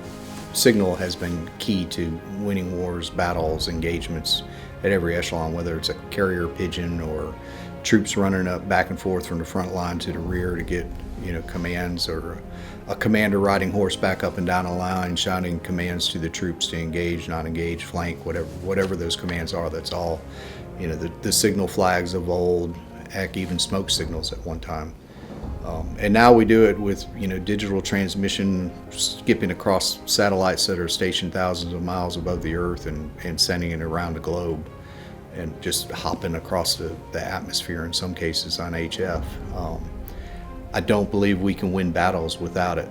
signal has been key to winning wars, battles, engagements at every echelon, whether it's a carrier pigeon or troops running up back and forth from the front line to the rear to get commands, or a commander riding horseback up and down a line shouting commands to the troops to engage, not engage, flank, whatever those commands are. That's all the signal flags of old, heck, even smoke signals at one time. And now we do it with digital transmission, skipping across satellites that are stationed thousands of miles above the earth and sending it around the globe, and just hopping across the atmosphere in some cases on HF. I don't believe we can win battles without it.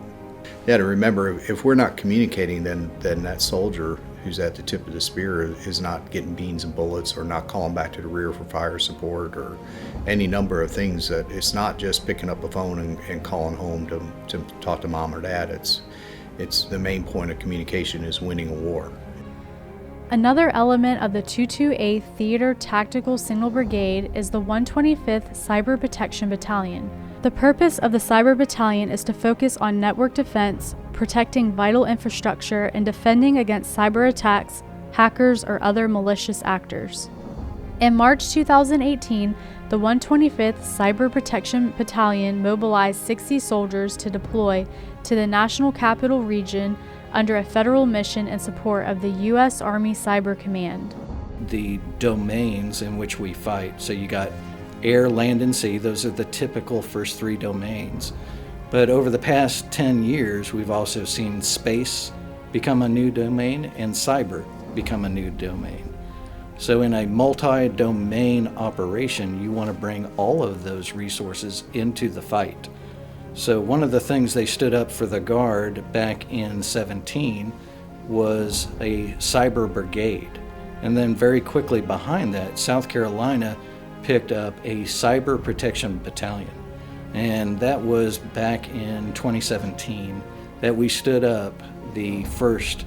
Yeah, to remember, if we're not communicating, then that soldier who's at the tip of the spear is not getting beans and bullets, or not calling back to the rear for fire support, or any number of things. That it's not just picking up a phone and calling home to talk to mom or dad. It's the main point of communication is winning a war. Another element of the 228th Theater Tactical Signal Brigade is the 125th Cyber Protection Battalion. The purpose of the Cyber Battalion is to focus on network defense, protecting vital infrastructure, and defending against cyber attacks, hackers, or other malicious actors. In March 2018, the 125th Cyber Protection Battalion mobilized 60 soldiers to deploy to the National Capital Region under a federal mission in support of the U.S. Army Cyber Command. The domains in which we fight, so you got air, land, and sea, those are the typical first three domains. But over the past 10 years, we've also seen space become a new domain and cyber become a new domain. So in a multi-domain operation, you want to bring all of those resources into the fight. So one of the things they stood up for the Guard back in 17 was a cyber brigade. And then very quickly behind that, South Carolina picked up a cyber protection battalion. And that was back in 2017 that we stood up the first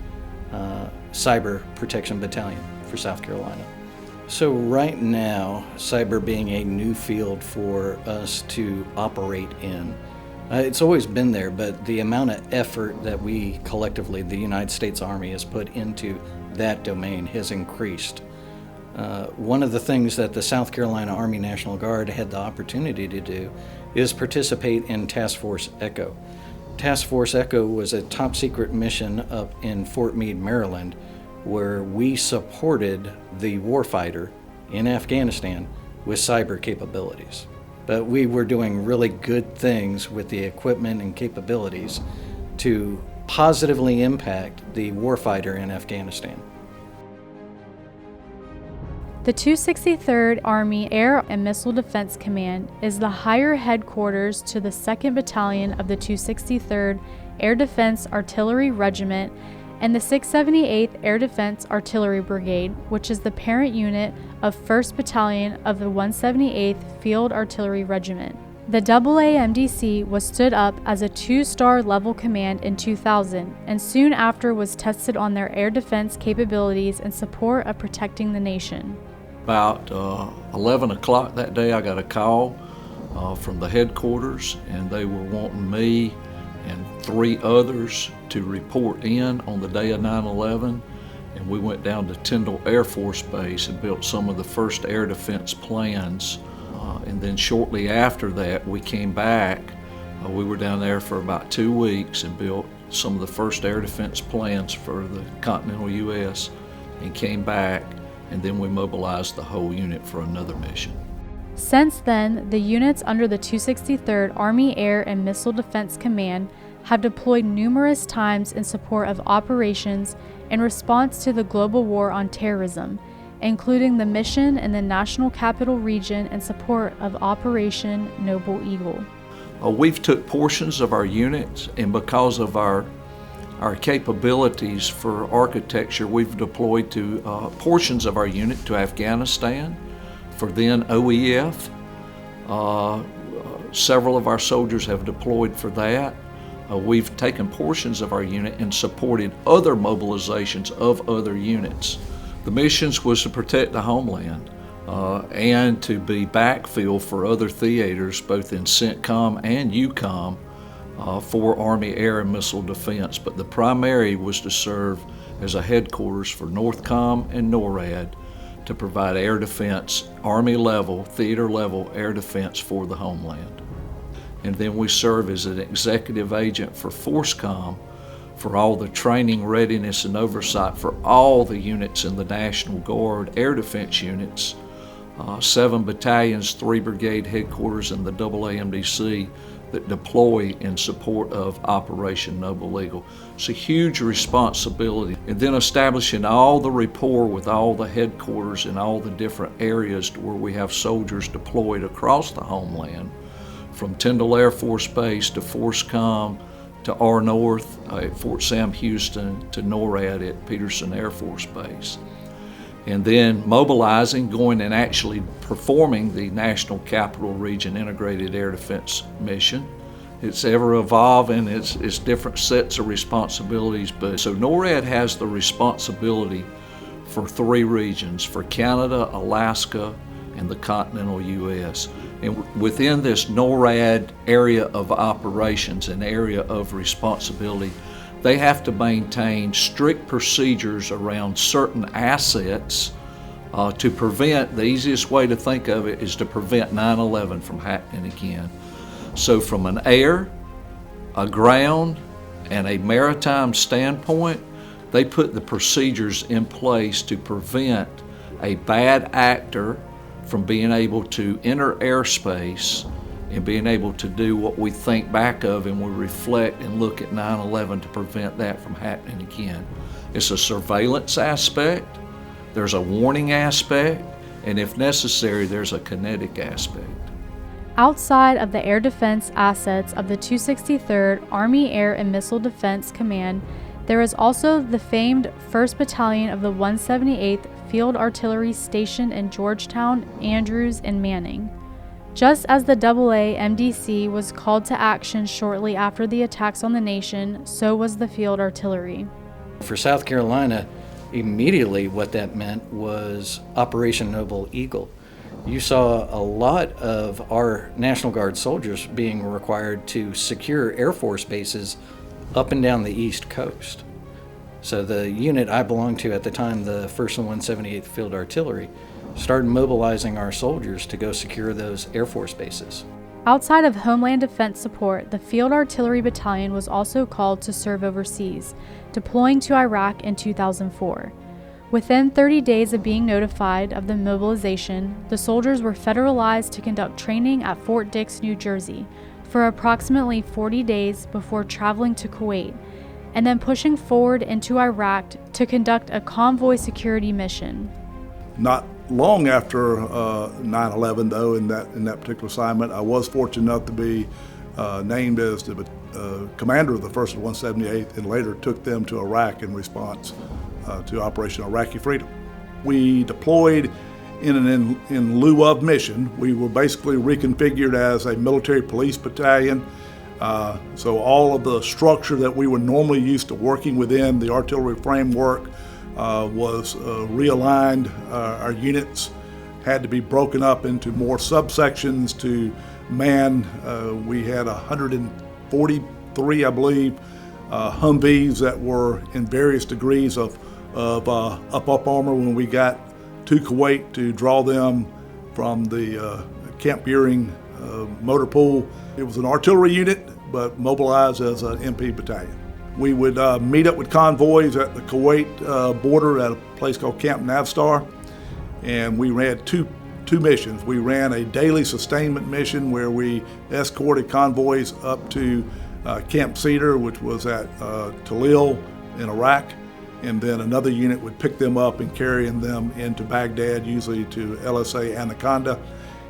cyber protection battalion for South Carolina. So right now, cyber being a new field for us to operate in, it's always been there, but the amount of effort that we collectively, the United States Army, has put into that domain has increased. One of the things that the South Carolina Army National Guard had the opportunity to do is participate in Task Force Echo. Task Force Echo was a top secret mission up in Fort Meade, Maryland, where we supported the warfighter in Afghanistan with cyber capabilities. But we were doing really good things with the equipment and capabilities to positively impact the warfighter in Afghanistan. The 263rd Army Air and Missile Defense Command is the higher headquarters to the 2nd Battalion of the 263rd Air Defense Artillery Regiment and the 678th Air Defense Artillery Brigade, which is the parent unit of 1st Battalion of the 178th Field Artillery Regiment. The AAMDC was stood up as a 2-star level command in 2000 and soon after was tested on their air defense capabilities in support of protecting the nation. About 11 o'clock that day, I got a call from the headquarters, and they were wanting me and 3 others to report in on the day of 9/11, and we went down to Tyndall Air Force Base and built some of the first air defense plans. And then shortly after that, we came back. We were down there for about 2 weeks and built some of the first air defense plans for the continental U.S. and came back, and then we mobilized the whole unit for another mission. Since then, the units under the 263rd Army Air and Missile Defense Command have deployed numerous times in support of operations in response to the global war on terrorism, including the mission in the National Capital Region in support of Operation Noble Eagle. We've took portions of our units, and because of our capabilities for architecture, we've deployed to portions of our unit to Afghanistan for then OEF. Several of our soldiers have deployed for that. We've taken portions of our unit and supported other mobilizations of other units. The missions was to protect the homeland and to be backfill for other theaters, both in CENTCOM and EUCOM, for Army Air and Missile Defense. But the primary was to serve as a headquarters for NORTHCOM and NORAD to provide air defense, Army level, theater level air defense for the homeland. And then we serve as an executive agent for FORCECOM for all the training, readiness, and oversight for all the units in the National Guard air defense units, 7 battalions, 3 brigade headquarters, and the AAMDC that deploy in support of Operation Noble Eagle. It's a huge responsibility. And then establishing all the rapport with all the headquarters in all the different areas to where we have soldiers deployed across the homeland, from Tyndall Air Force Base to FORCECOM, to R North at Fort Sam Houston, to NORAD at Peterson Air Force Base. And then mobilizing, going and actually performing the National Capital Region Integrated Air Defense Mission. It's ever evolving, it's different sets of responsibilities, but so NORAD has the responsibility for 3 regions, for Canada, Alaska, and the continental U.S. And within this NORAD area of operations and area of responsibility, they have to maintain strict procedures around certain assets to prevent, the easiest way to think of it is to prevent 9/11 from happening again. So from an air, a ground, and a maritime standpoint, they put the procedures in place to prevent a bad actor from being able to enter airspace and being able to do what we think back of and we reflect and look at 9/11 to prevent that from happening again. It's a surveillance aspect, there's a warning aspect, and if necessary, there's a kinetic aspect. Outside of the air defense assets of the 263rd Army Air and Missile Defense Command, there is also the famed 1st Battalion of the 178th Field Artillery stationed in Georgetown, Andrews, and Manning. Just as the AA MDC was called to action shortly after the attacks on the nation, so was the Field Artillery. For South Carolina, immediately what that meant was Operation Noble Eagle. You saw a lot of our National Guard soldiers being required to secure Air Force bases up and down the East Coast. So the unit I belonged to at the time, the 1st and 178th Field Artillery, started mobilizing our soldiers to go secure those Air Force bases. Outside of Homeland Defense support, the Field Artillery Battalion was also called to serve overseas, deploying to Iraq in 2004. Within 30 days of being notified of the mobilization, the soldiers were federalized to conduct training at Fort Dix, New Jersey, for approximately 40 days before traveling to Kuwait, and then pushing forward into Iraq to conduct a convoy security mission. Not long after 9/11, though, in that particular assignment, I was fortunate enough to be named as the commander of the 1st and 178th, and later took them to Iraq in response to Operation Iraqi Freedom. We deployed in lieu of mission. We were basically reconfigured as a military police battalion. So all of the structure that we were normally used to working within, the artillery framework, was realigned. Our units had to be broken up into more subsections to man. We had 143, I believe, Humvees that were in various degrees of up armor when we got to Kuwait to draw them from the Camp Buehring motor pool. It was an artillery unit, but mobilized as an MP battalion. We would meet up with convoys at the Kuwait border at a place called Camp Navstar, and we ran two missions. We ran a daily sustainment mission where we escorted convoys up to Camp Cedar, which was at Talil in Iraq, and then another unit would pick them up and carry them into Baghdad, usually to LSA Anaconda.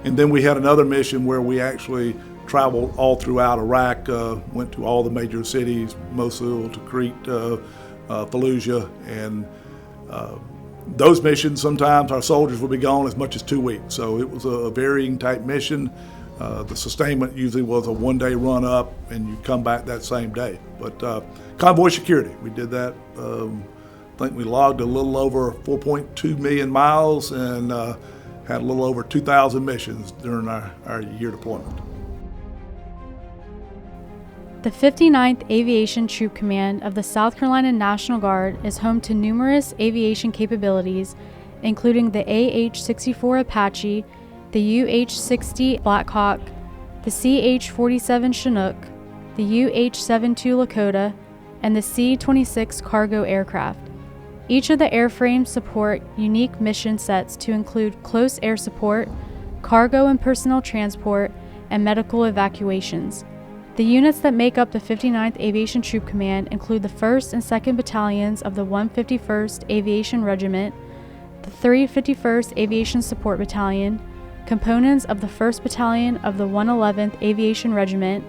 And then we had another mission where we actually traveled all throughout Iraq, went to all the major cities, Mosul, Tikrit, Fallujah, and those missions, sometimes our soldiers would be gone as much as 2 weeks. So it was a varying type mission. The sustainment usually was a one-day run up and you come back that same day. But convoy security, we did that. I think we logged a little over 4.2 million miles and had a little over 2,000 missions during our year deployment. The 59th Aviation Troop Command of the South Carolina National Guard is home to numerous aviation capabilities, including the AH-64 Apache, the UH-60 Blackhawk, the CH-47 Chinook, the UH-72 Lakota, and the C-26 cargo aircraft. Each of the airframes support unique mission sets to include close air support, cargo and personnel transport, and medical evacuations. The units that make up the 59th Aviation Troop Command include the 1st and 2nd Battalions of the 151st Aviation Regiment, the 351st Aviation Support Battalion, components of the 1st Battalion of the 111th Aviation Regiment,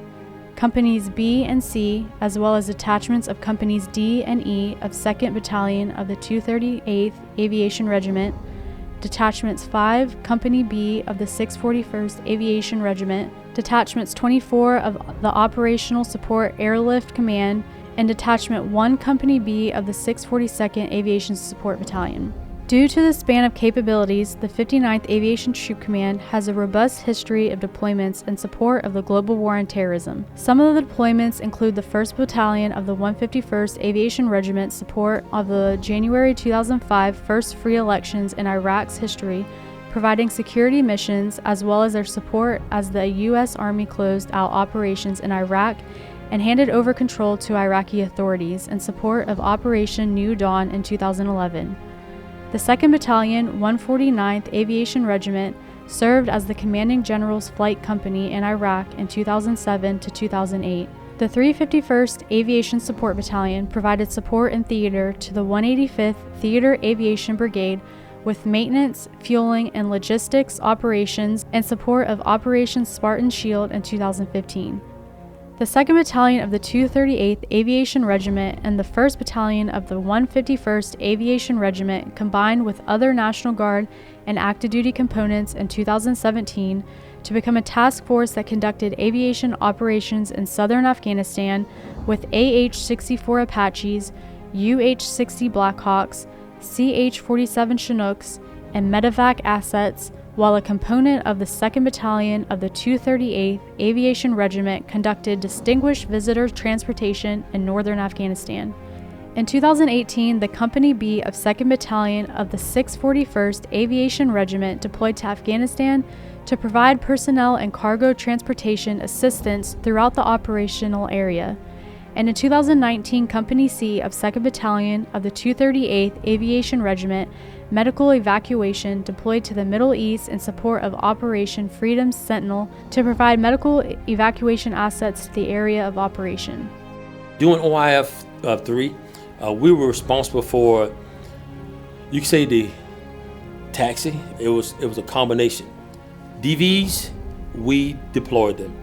Companies B and C, as well as detachments of Companies D and E of 2nd Battalion of the 238th Aviation Regiment, Detachments 5, Company B of the 641st Aviation Regiment, Detachments 24 of the Operational Support Airlift Command, and Detachment 1, Company B of the 642nd Aviation Support Battalion. Due to the span of capabilities, the 59th Aviation Troop Command has a robust history of deployments in support of the global war on terrorism. Some of the deployments include the 1st Battalion of the 151st Aviation Regiment support of the January 2005 first free elections in Iraq's history, providing security missions as well as their support as the U.S. Army closed out operations in Iraq and handed over control to Iraqi authorities in support of Operation New Dawn in 2011. The 2nd Battalion, 149th Aviation Regiment, served as the Commanding General's Flight Company in Iraq in 2007 to 2008. The 351st Aviation Support Battalion provided support in theater to the 185th Theater Aviation Brigade with maintenance, fueling, and logistics operations in support of Operation Spartan Shield in 2015. The 2nd Battalion of the 238th Aviation Regiment and the 1st Battalion of the 151st Aviation Regiment combined with other National Guard and active duty components in 2017 to become a task force that conducted aviation operations in southern Afghanistan with AH-64 Apaches, UH-60 Blackhawks, CH-47 Chinooks, and medevac assets, while a component of the 2nd Battalion of the 238th Aviation Regiment conducted distinguished visitor transportation in northern Afghanistan. In 2018, the Company B of 2nd Battalion of the 641st Aviation Regiment deployed to Afghanistan to provide personnel and cargo transportation assistance throughout the operational area. And in 2019, Company C of 2nd Battalion of the 238th Aviation Regiment medical evacuation deployed to the Middle East in support of Operation Freedom Sentinel to provide medical evacuation assets to the area of operation. Doing OIF 3, we were responsible for, you could say, the taxi. It was a combination. DVs, we deployed them.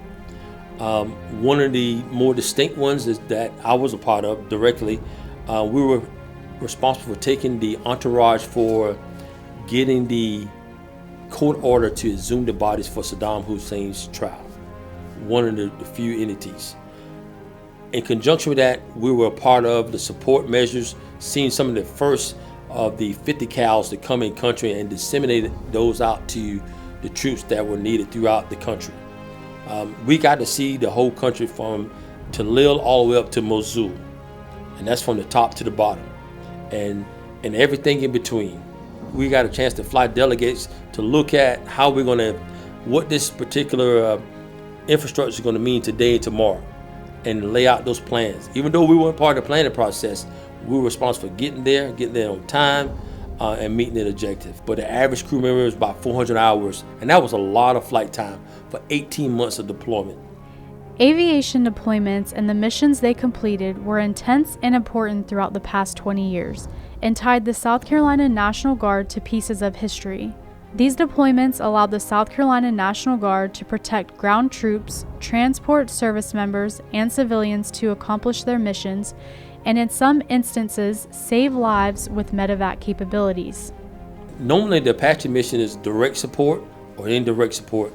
One of the more distinct ones is that I was a part of directly. We were responsible for taking the entourage for getting the court order to exhume the bodies for Saddam Hussein's trial. One of the few entities. In conjunction with that, we were a part of the support measures, seeing some of the first of the 50 cals to come in country and disseminated those out to the troops that were needed throughout the country. We got to see the whole country from Talil all the way up to Mosul, and that's from the top to the bottom, and everything in between. We got a chance to fly delegates to look at how we're going to, what this particular infrastructure is going to mean today and tomorrow, and lay out those plans. Even though we weren't part of the planning process, we were responsible for getting there on time, and meeting the objective. But the average crew member was about 400 hours, and that was a lot of flight time for 18 months of deployment. Aviation deployments and the missions they completed were intense and important throughout the past 20 years, and tied the South Carolina National Guard to pieces of history. These deployments allowed the South Carolina National Guard to protect ground troops, transport service members, and civilians to accomplish their missions, and in some instances, save lives with medevac capabilities. Normally, the Apache mission is direct support or indirect support.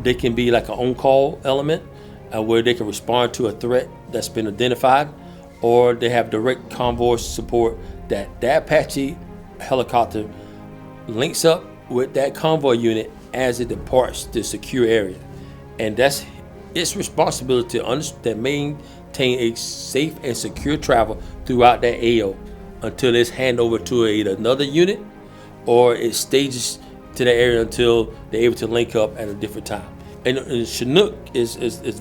They can be like an on-call element where they can respond to a threat that's been identified, or they have direct convoy support that Apache helicopter links up with that convoy unit as it departs the secure area. And that's its responsibility to maintain a safe and secure travel throughout that AO until it's handed over to either another unit or it stages to the area until they're able to link up at a different time. And Chinook is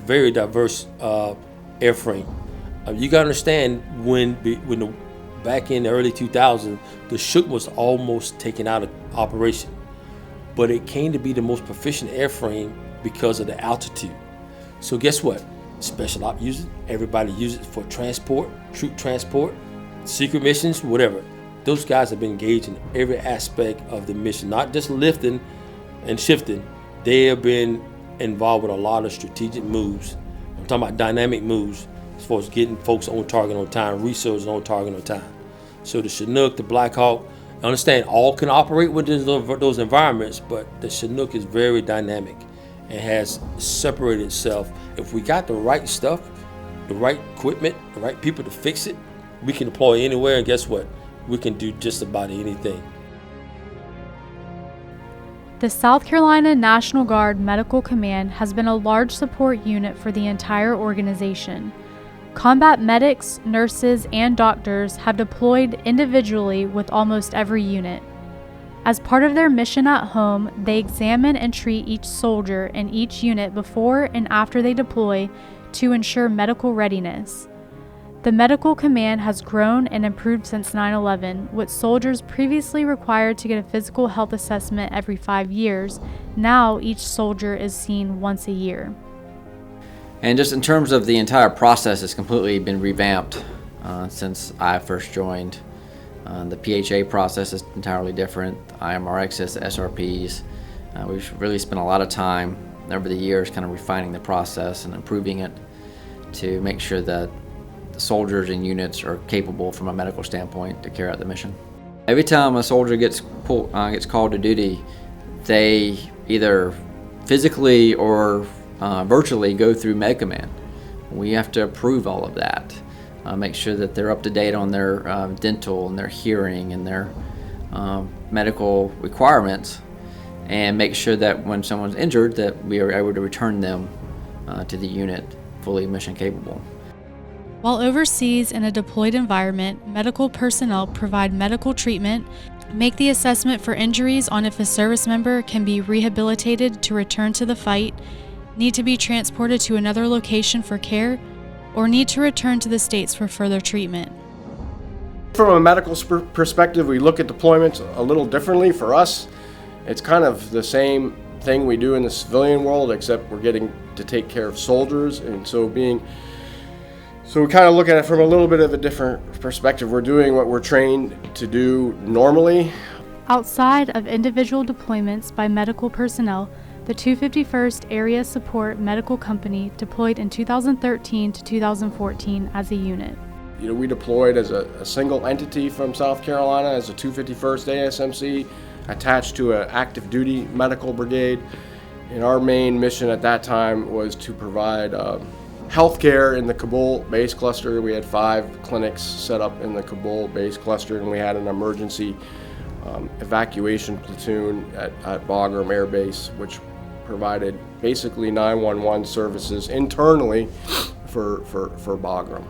very diverse airframe. You gotta understand back in the early 2000s, the Chinook was almost taken out of operation, but it came to be the most proficient airframe because of the altitude. So guess what? Special Op use it, everybody uses it for transport, troop transport, secret missions, whatever. Those guys have been engaged in every aspect of the mission, not just lifting and shifting. They have been involved with a lot of strategic moves. I'm talking about dynamic moves as far as getting folks on target on time, resources on target on time. So the Chinook, the Black Hawk, I understand all can operate within those environments, but the Chinook is very dynamic and has separated itself. If we got the right stuff, the right equipment, the right people to fix it, we can deploy anywhere, and guess what? We can do just about anything. The South Carolina National Guard Medical Command has been a large support unit for the entire organization. Combat medics, nurses, and doctors have deployed individually with almost every unit. As part of their mission at home, they examine and treat each soldier in each unit before and after they deploy to ensure medical readiness. The medical command has grown and improved since 9/11, with soldiers previously required to get a physical health assessment every 5 years. Now each soldier is seen once a year. And just in terms of the entire process, it's completely been revamped since I first joined. The PHA process is entirely different. IMRXs, SRPs. We've really spent a lot of time over the years kind of refining the process and improving it to make sure that the soldiers and units are capable from a medical standpoint to carry out the mission. Every time a soldier gets called to duty, they either physically or virtually go through Med Command. We have to approve all of that, make sure that they're up to date on their dental and their hearing and their medical requirements, and make sure that when someone's injured that we are able to return them to the unit fully mission capable. While overseas in a deployed environment, medical personnel provide medical treatment, make the assessment for injuries on if a service member can be rehabilitated to return to the fight, need to be transported to another location for care, or need to return to the States for further treatment. From a medical perspective, we look at deployments a little differently. For us, it's kind of the same thing we do in the civilian world, except we're getting to take care of soldiers, and so we kind of look at it from a little bit of a different perspective. We're doing what we're trained to do normally. Outside of individual deployments by medical personnel, the 251st Area Support Medical Company deployed in 2013 to 2014 as a unit. We deployed as a single entity from South Carolina as a 251st ASMC attached to an active duty medical brigade. And our main mission at that time was to provide healthcare in the Kabul base cluster. We had 5 clinics set up in the Kabul base cluster, and we had an emergency evacuation platoon at Bagram Air Base, which provided basically 911 services internally for Bagram.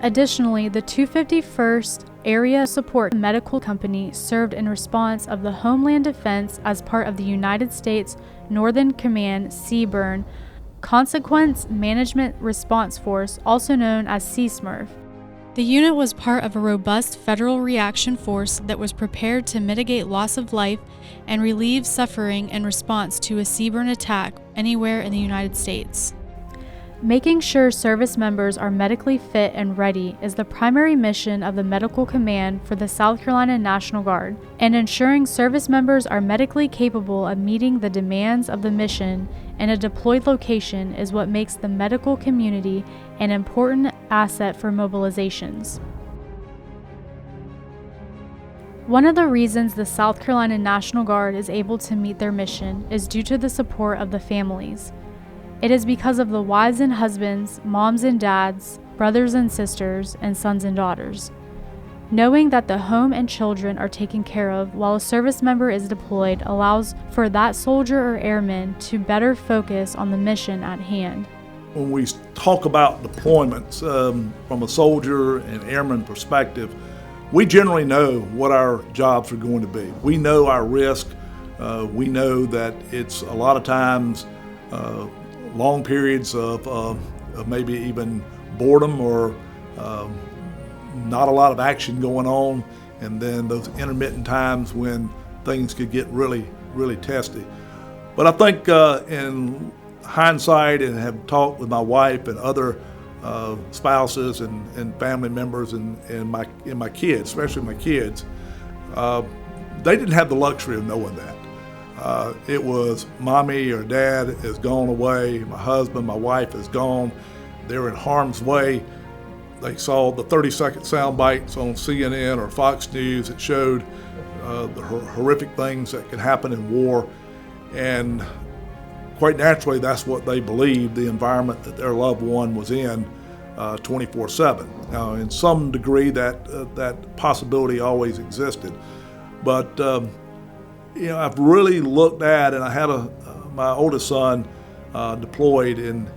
Additionally, the 251st Area Support Medical Company served in response of the Homeland Defense as part of the United States Northern Command CBRN Consequence Management Response Force, also known as CSMRF. The unit was part of a robust federal reaction force that was prepared to mitigate loss of life and relieve suffering in response to a CBRN attack anywhere in the United States. Making sure service members are medically fit and ready is the primary mission of the Medical Command for the South Carolina National Guard, and ensuring service members are medically capable of meeting the demands of the mission in a deployed location is what makes the medical community an important asset for mobilizations. One of the reasons the South Carolina National Guard is able to meet their mission is due to the support of the families. It is because of the wives and husbands, moms and dads, brothers and sisters, and sons and daughters. Knowing that the home and children are taken care of while a service member is deployed allows for that soldier or airman to better focus on the mission at hand. When we talk about deployments from a soldier and airman perspective, we generally know what our jobs are going to be. We know our risk. We know that it's a lot of times long periods of maybe even boredom or not a lot of action going on, and then those intermittent times when things could get really, really testy. But I think in hindsight, and have talked with my wife and other spouses and family members and my kids, especially my kids, they didn't have the luxury of knowing that. It was mommy or dad has gone away, my husband, my wife is gone, they're in harm's way. They saw the 30-second sound bites on CNN or Fox News that showed the horrific things that can happen in war, and quite naturally that's what they believed the environment that their loved one was in 24/7. Now, in some degree that possibility always existed, but I've really looked at, and I had my oldest son deployed, and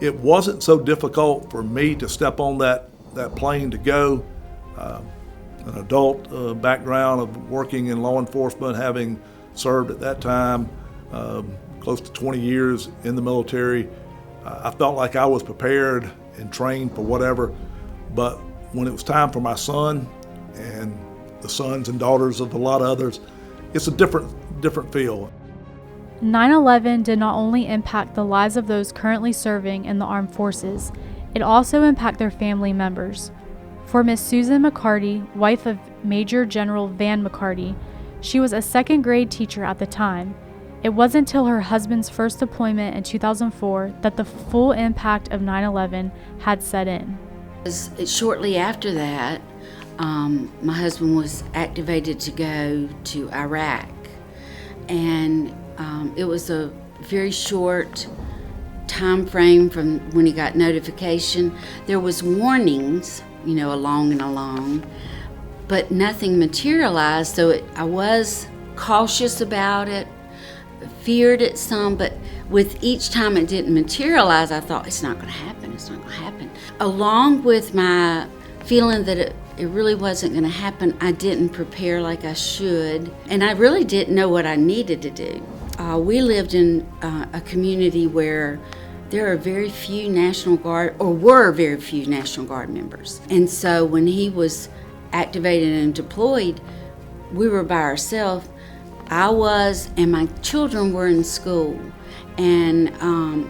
it wasn't so difficult for me to step on that plane to go. An adult background of working in law enforcement, having served at that time close to 20 years in the military. I felt like I was prepared and trained for whatever, but when it was time for my son and the sons and daughters of a lot of others, it's a different feel. 9/11 did not only impact the lives of those currently serving in the armed forces, it also impacted their family members. For Miss Susan McCarty, wife of Major General Van McCarty, she was a second-grade teacher at the time. It wasn't until her husband's first deployment in 2004 that the full impact of 9/11 had set in. Shortly after that, my husband was activated to go to Iraq, and it was a very short time frame from when he got notification. There was warnings, along, but nothing materialized, so I was cautious about it, feared it some, but with each time it didn't materialize, I thought, it's not going to happen. Along with my feeling that it really wasn't going to happen, I didn't prepare like I should, and I really didn't know what I needed to do. We lived in a community where there are very few National Guard, or were very few National Guard members. And so when he was activated and deployed, we were by ourselves. I was, and my children were in school. And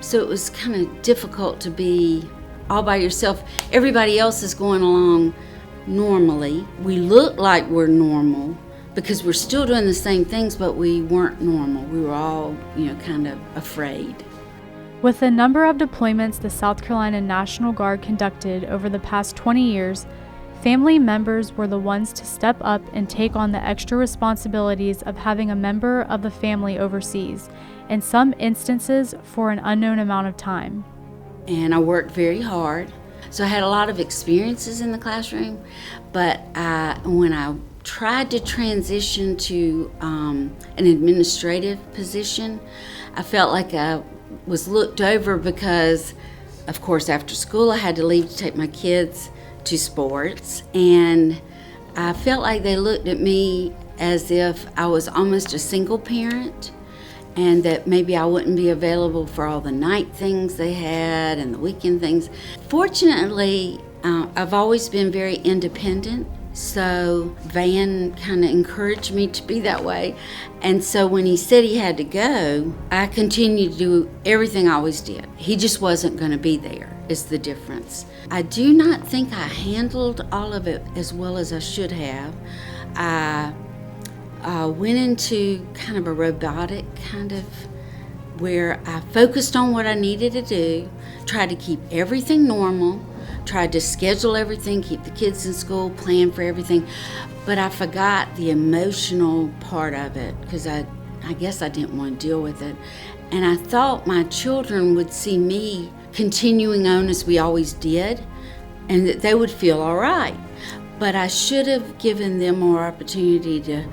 so it was kind of difficult to be all by yourself. Everybody else is going along normally. We look like we're normal because we're still doing the same things, but we weren't normal. We were all, kind of afraid. With the number of deployments the South Carolina National Guard conducted over the past 20 years, family members were the ones to step up and take on the extra responsibilities of having a member of the family overseas, in some instances for an unknown amount of time. And I worked very hard, so I had a lot of experiences in the classroom, but when I tried to transition to an administrative position, I felt like I was looked over because, of course, after school I had to leave to take my kids to sports, and I felt like they looked at me as if I was almost a single parent and that maybe I wouldn't be available for all the night things they had and the weekend things. Fortunately, I've always been very independent, so Van kind of encouraged me to be that way. And so when he said he had to go, I continued to do everything I always did. He just wasn't going to be there, is the difference. I do not think I handled all of it as well as I should have. I went into kind of a robotic kind of where I focused on what I needed to do, tried to keep everything normal, tried to schedule everything, keep the kids in school, plan for everything, but I forgot the emotional part of it because I guess I didn't want to deal with it. And I thought my children would see me continuing on as we always did and that they would feel all right. But I should have given them more opportunity to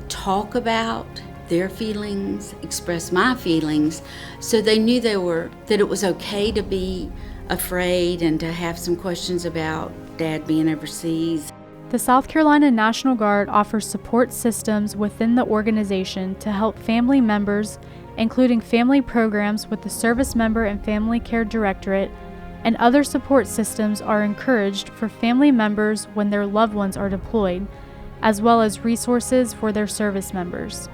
talk about their feelings, express my feelings, so they knew that it was okay to be afraid and to have some questions about Dad being overseas. The South Carolina National Guard offers support systems within the organization to help family members, including family programs with the Service Member and Family Care Directorate, and other support systems are encouraged for family members when their loved ones are deployed, as well as resources for their service members.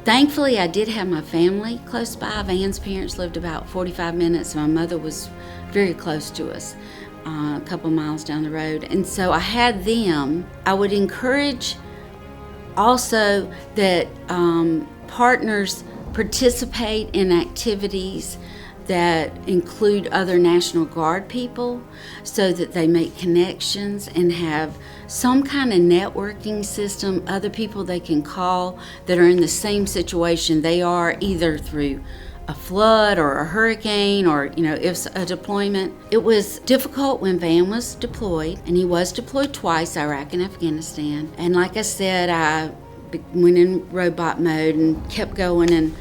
Thankfully, I did have my family close by. Van's parents lived about 45 minutes. My mother was very close to us, a couple miles down the road. And so I had them. I would encourage also that partners participate in activities that include other National Guard people so that they make connections and have some kind of networking system, other people they can call that are in the same situation they are, either through a flood or a hurricane or, if a deployment. It was difficult when Van was deployed, and he was deployed twice, Iraq and Afghanistan. And like I said, I went in robot mode and kept going and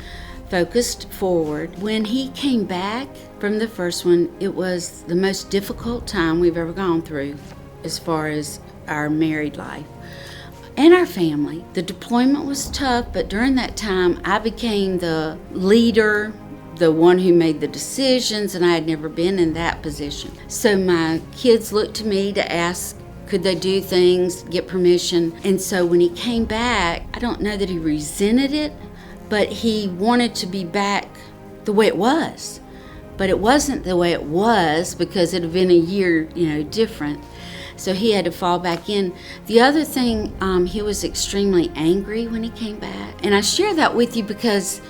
focused forward. When he came back from the first one, it was the most difficult time we've ever gone through as far as our married life and our family. The deployment was tough, but during that time, I became the leader, the one who made the decisions, and I had never been in that position. So my kids looked to me to ask, could they do things, get permission? And so when he came back, I don't know that he resented it, but he wanted to be back the way it was. But it wasn't the way it was because it had been a year, different. So he had to fall back in. The other thing, he was extremely angry when he came back. And I share that with you because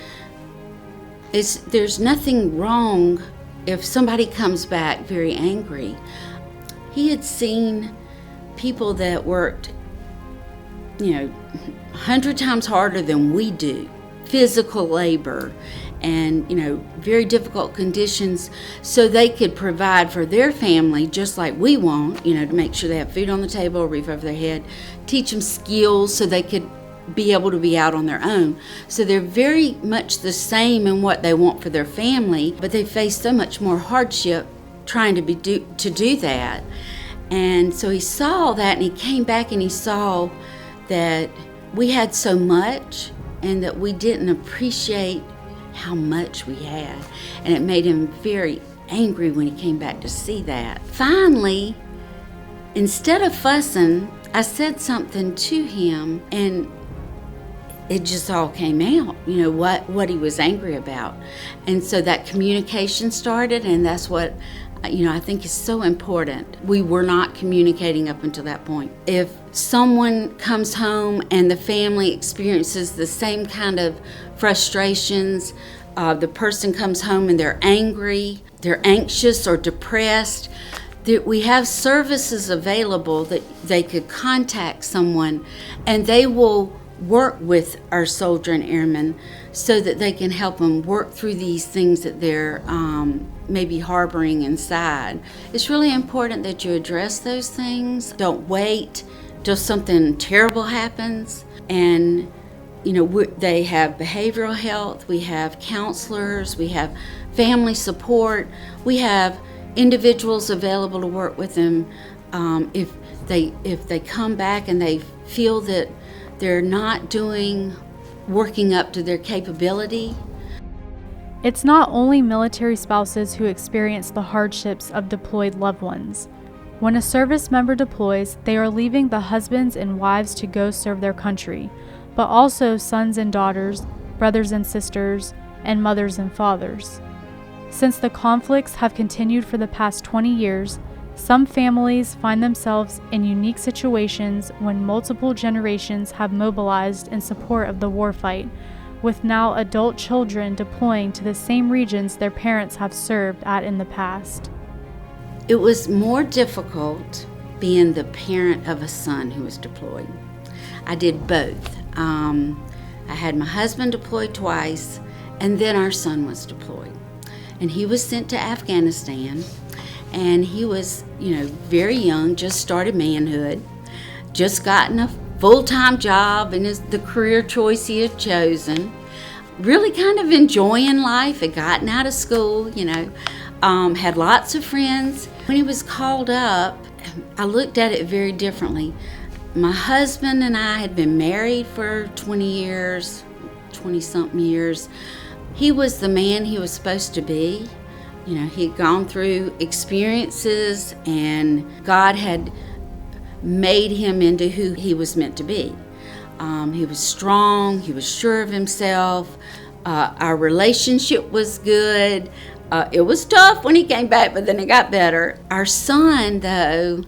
there's nothing wrong if somebody comes back very angry. He had seen people that worked, 100 times harder than we do, physical labor and, very difficult conditions so they could provide for their family just like we want, to make sure they have food on the table, a roof over their head, teach them skills so they could be able to be out on their own. So they're very much the same in what they want for their family, but they face so much more hardship trying to do that. And so he saw that, and he came back and he saw that we had so much and that we didn't appreciate how much we had. And it made him very angry when he came back to see that. Finally, instead of fussing, I said something to him, and it just all came out, what he was angry about. And so that communication started, and that's what I think is so important. We were not communicating up until that point. If someone comes home and the family experiences the same kind of frustrations, the person comes home and they're angry, they're anxious or depressed, we have services available that they could contact someone, and they will work with our soldier and airmen so that they can help them work through these things that they're maybe harboring inside. It's really important that you address those things. Don't wait till something terrible happens. And they have behavioral health, we have counselors, we have family support, we have individuals available to work with them if they come back and they feel that they're not working up to their capability. It's not only military spouses who experience the hardships of deployed loved ones. When a service member deploys, they are leaving the husbands and wives to go serve their country, but also sons and daughters, brothers and sisters, and mothers and fathers. Since the conflicts have continued for the past 20 years, some families find themselves in unique situations when multiple generations have mobilized in support of the warfight, with now adult children deploying to the same regions their parents have served at in the past. It was more difficult being the parent of a son who was deployed. I did both. I had my husband deployed twice, and then our son was deployed. And he was sent to Afghanistan, and he was, very young, just started manhood, just gotten a full-time job in the career choice he had chosen, really kind of enjoying life, had gotten out of school, had lots of friends. When he was called up, I looked at it very differently. My husband and I had been married for 20-something years. He was the man he was supposed to be. He'd gone through experiences, and God had made him into who he was meant to be. He was strong, he was sure of himself, our relationship was good. It was tough when he came back, but then it got better. Our son, though,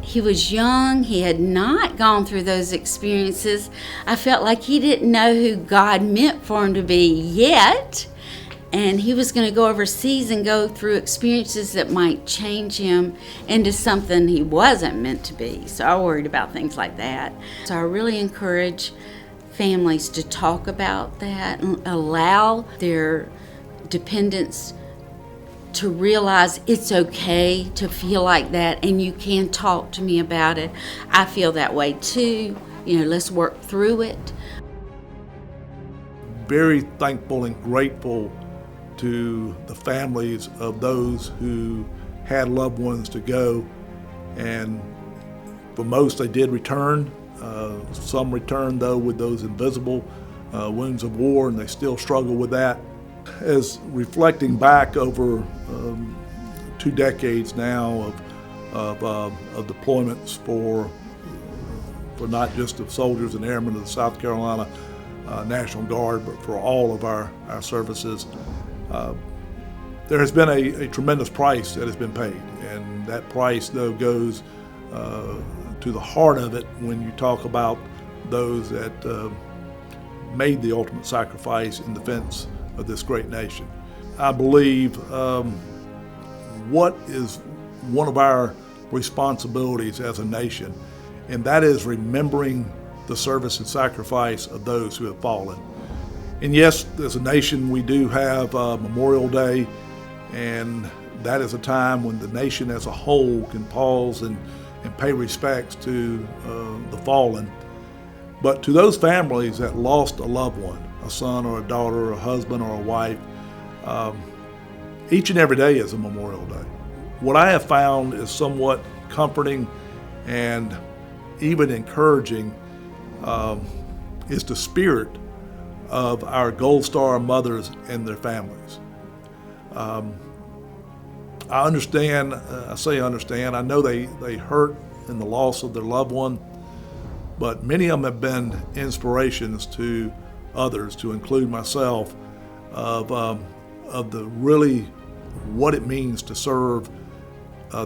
he was young, he had not gone through those experiences. I felt like he didn't know who God meant for him to be yet. And he was going to go overseas and go through experiences that might change him into something he wasn't meant to be. So I worried about things like that. So I really encourage families to talk about that and allow their dependents to realize it's okay to feel like that, and you can talk to me about it. I feel that way too. let's work through it. Very thankful and grateful to the families of those who had loved ones to go, and for most they did return. Some returned though with those invisible wounds of war, and they still struggle with that. As reflecting back over 2 decades now of deployments for not just the soldiers and airmen of the South Carolina National Guard, but for all of our services, there has been a tremendous price that has been paid, and that price though goes to the heart of it when you talk about those that made the ultimate sacrifice in defense of this great nation. I believe what is one of our responsibilities as a nation, and that is remembering the service and sacrifice of those who have fallen. And yes, as a nation, we do have Memorial Day, and that is a time when the nation as a whole can pause and pay respects to the fallen. But to those families that lost a loved one, a son or a daughter, a husband or a wife, each and every day is a Memorial Day. What I have found is somewhat comforting and even encouraging is the spirit of our Gold Star mothers and their families. I understand, I say understand, I know they hurt in the loss of their loved one, but many of them have been inspirations to others, to include myself, of the really what it means to serve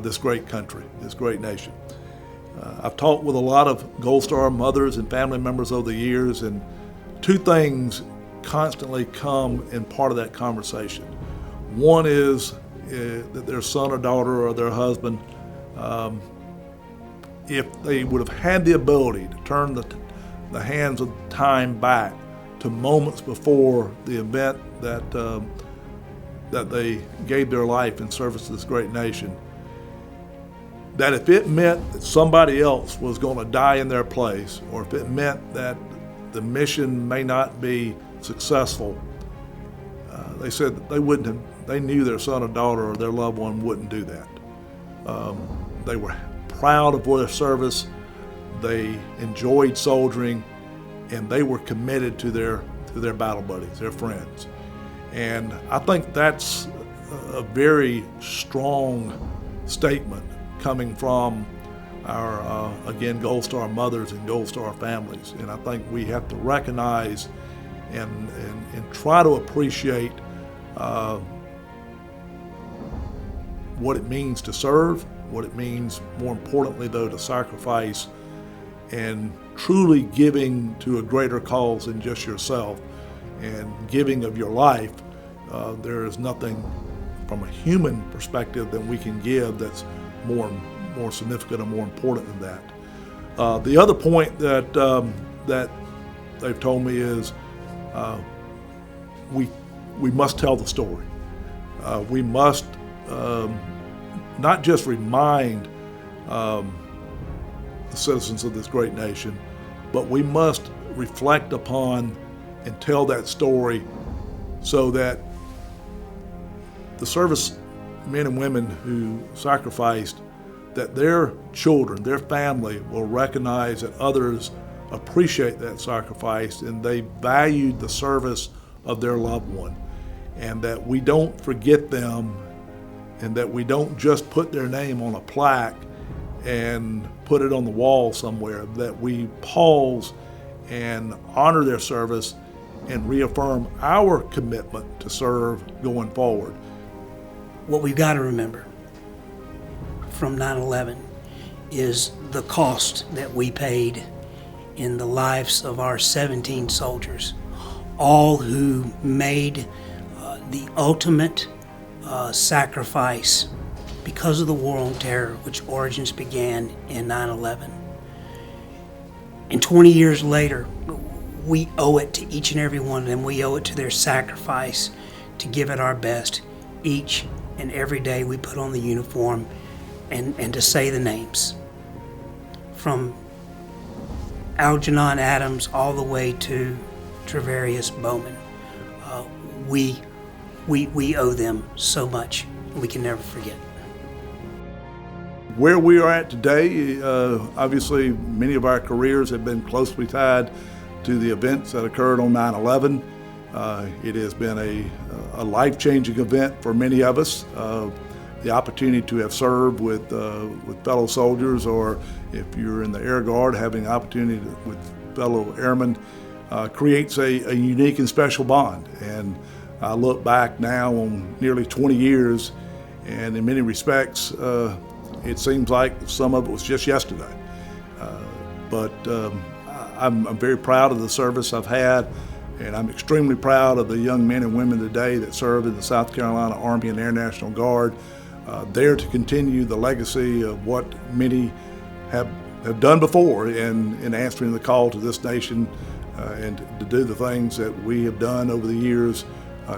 this great country, this great nation. I've talked with a lot of Gold Star mothers and family members over the years, and 2 things constantly come in part of that conversation. One is that their son or daughter or their husband, if they would have had the ability to turn the hands of time back to moments before the event that they gave their life in service to this great nation, that if it meant that somebody else was going to die in their place, or if it meant that the mission may not be successful, they said that they knew their son or daughter or their loved one wouldn't do that. They were proud of their service, they enjoyed soldiering, and they were committed to their battle buddies, their friends. And I think that's a very strong statement coming from our, again, Gold Star mothers and Gold Star families. And I think we have to recognize and try to appreciate what it means to serve, what it means, more importantly though, to sacrifice, and truly giving to a greater cause than just yourself, and giving of your life. There is nothing from a human perspective that we can give that's more significant or more important than that. The other point that they've told me is we must tell the story. We must not just remind the citizens of this great nation, but we must reflect upon and tell that story so that the service men and women who sacrificed, that their children, their family will recognize that others appreciate that sacrifice and they valued the service of their loved one, and that we don't forget them, and that we don't just put their name on a plaque and put it on the wall somewhere, that we pause and honor their service and reaffirm our commitment to serve going forward. What we've got to remember from 9/11 is the cost that we paid in the lives of our 17 soldiers, all who made the ultimate sacrifice because of the war on terror, which origins began in 9/11. And 20 years later, we owe it to each and every one of them. We owe it to their sacrifice to give it our best each and every day we put on the uniform and to say the names. From Algernon Adams all the way to Travarius Bowman. We owe them so much. We can never forget. Where we are at today, obviously many of our careers have been closely tied to the events that occurred on 9/11. It has been a life-changing event for many of us. The opportunity to have served with fellow soldiers, or if you're in the Air Guard, having the opportunity with fellow airmen creates a unique and special bond. And I look back now on nearly 20 years, and in many respects, it seems like some of it was just yesterday. But I'm very proud of the service I've had, and I'm extremely proud of the young men and women today that serve in the South Carolina Army and Air National Guard, there to continue the legacy of what many have done before in answering the call to this nation, and to do the things that we have done over the years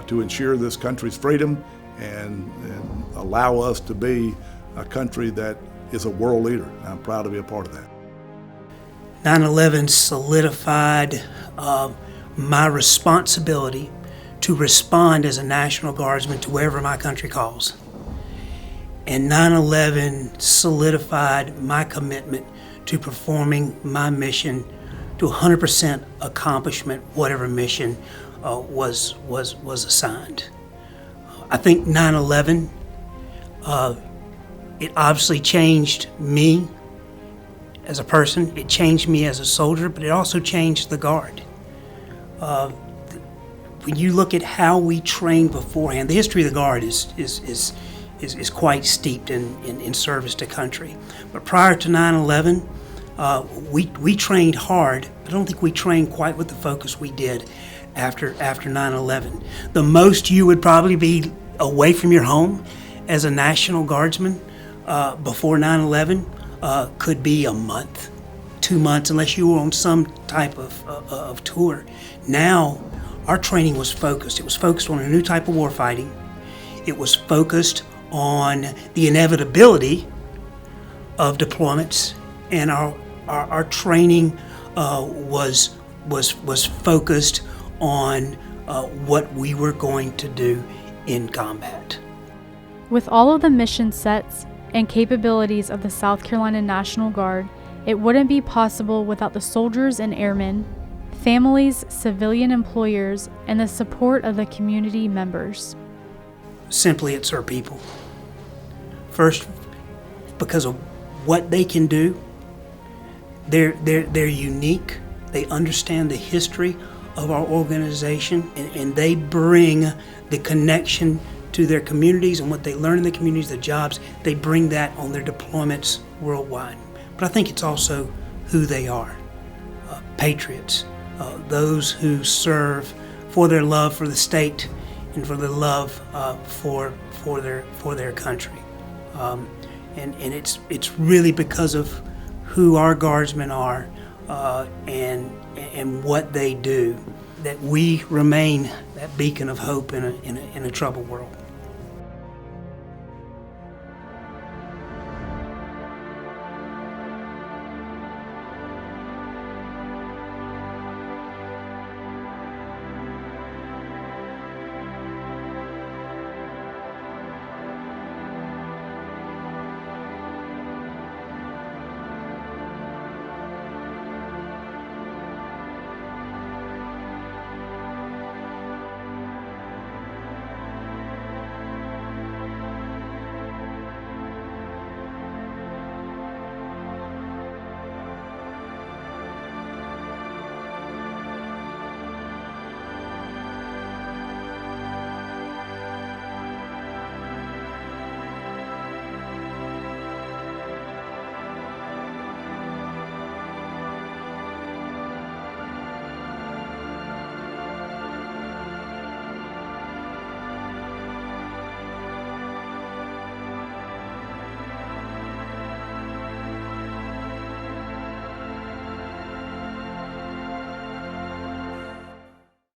to ensure this country's freedom and allow us to be a country that is a world leader. I'm proud to be a part of that. 9/11 solidified my responsibility to respond as a National Guardsman to wherever my country calls. And 9/11 solidified my commitment to performing my mission to 100% accomplishment, whatever mission was assigned. I think 9/11, it obviously changed me as a person, it changed me as a soldier, but it also changed the Guard. When you look at how we trained beforehand, the history of the Guard is quite steeped in service to country. But prior to 9/11, we trained hard. I don't think we trained quite with the focus we did after 9/11. The most you would probably be away from your home as a National Guardsman before 9/11 could be a month, 2 months, unless you were on some type of tour. Now, our training was focused. It was focused on a new type of warfighting. It was focused on the inevitability of deployments, and our training was focused on what we were going to do in combat. With all of the mission sets and capabilities of the South Carolina National Guard, it wouldn't be possible without the soldiers and airmen, families, civilian employers, and the support of the community members. Simply, it's our people. First, because of what they can do, they're unique. They understand the history of our organization, and they bring the connection to their communities and what they learn in the communities, the jobs. They bring that on their deployments worldwide. But I think it's also who they are. Patriots, those who serve for their love for the state and for their love for their country. And it's really because of who our guardsmen are and what they do that we remain that beacon of hope in a troubled world.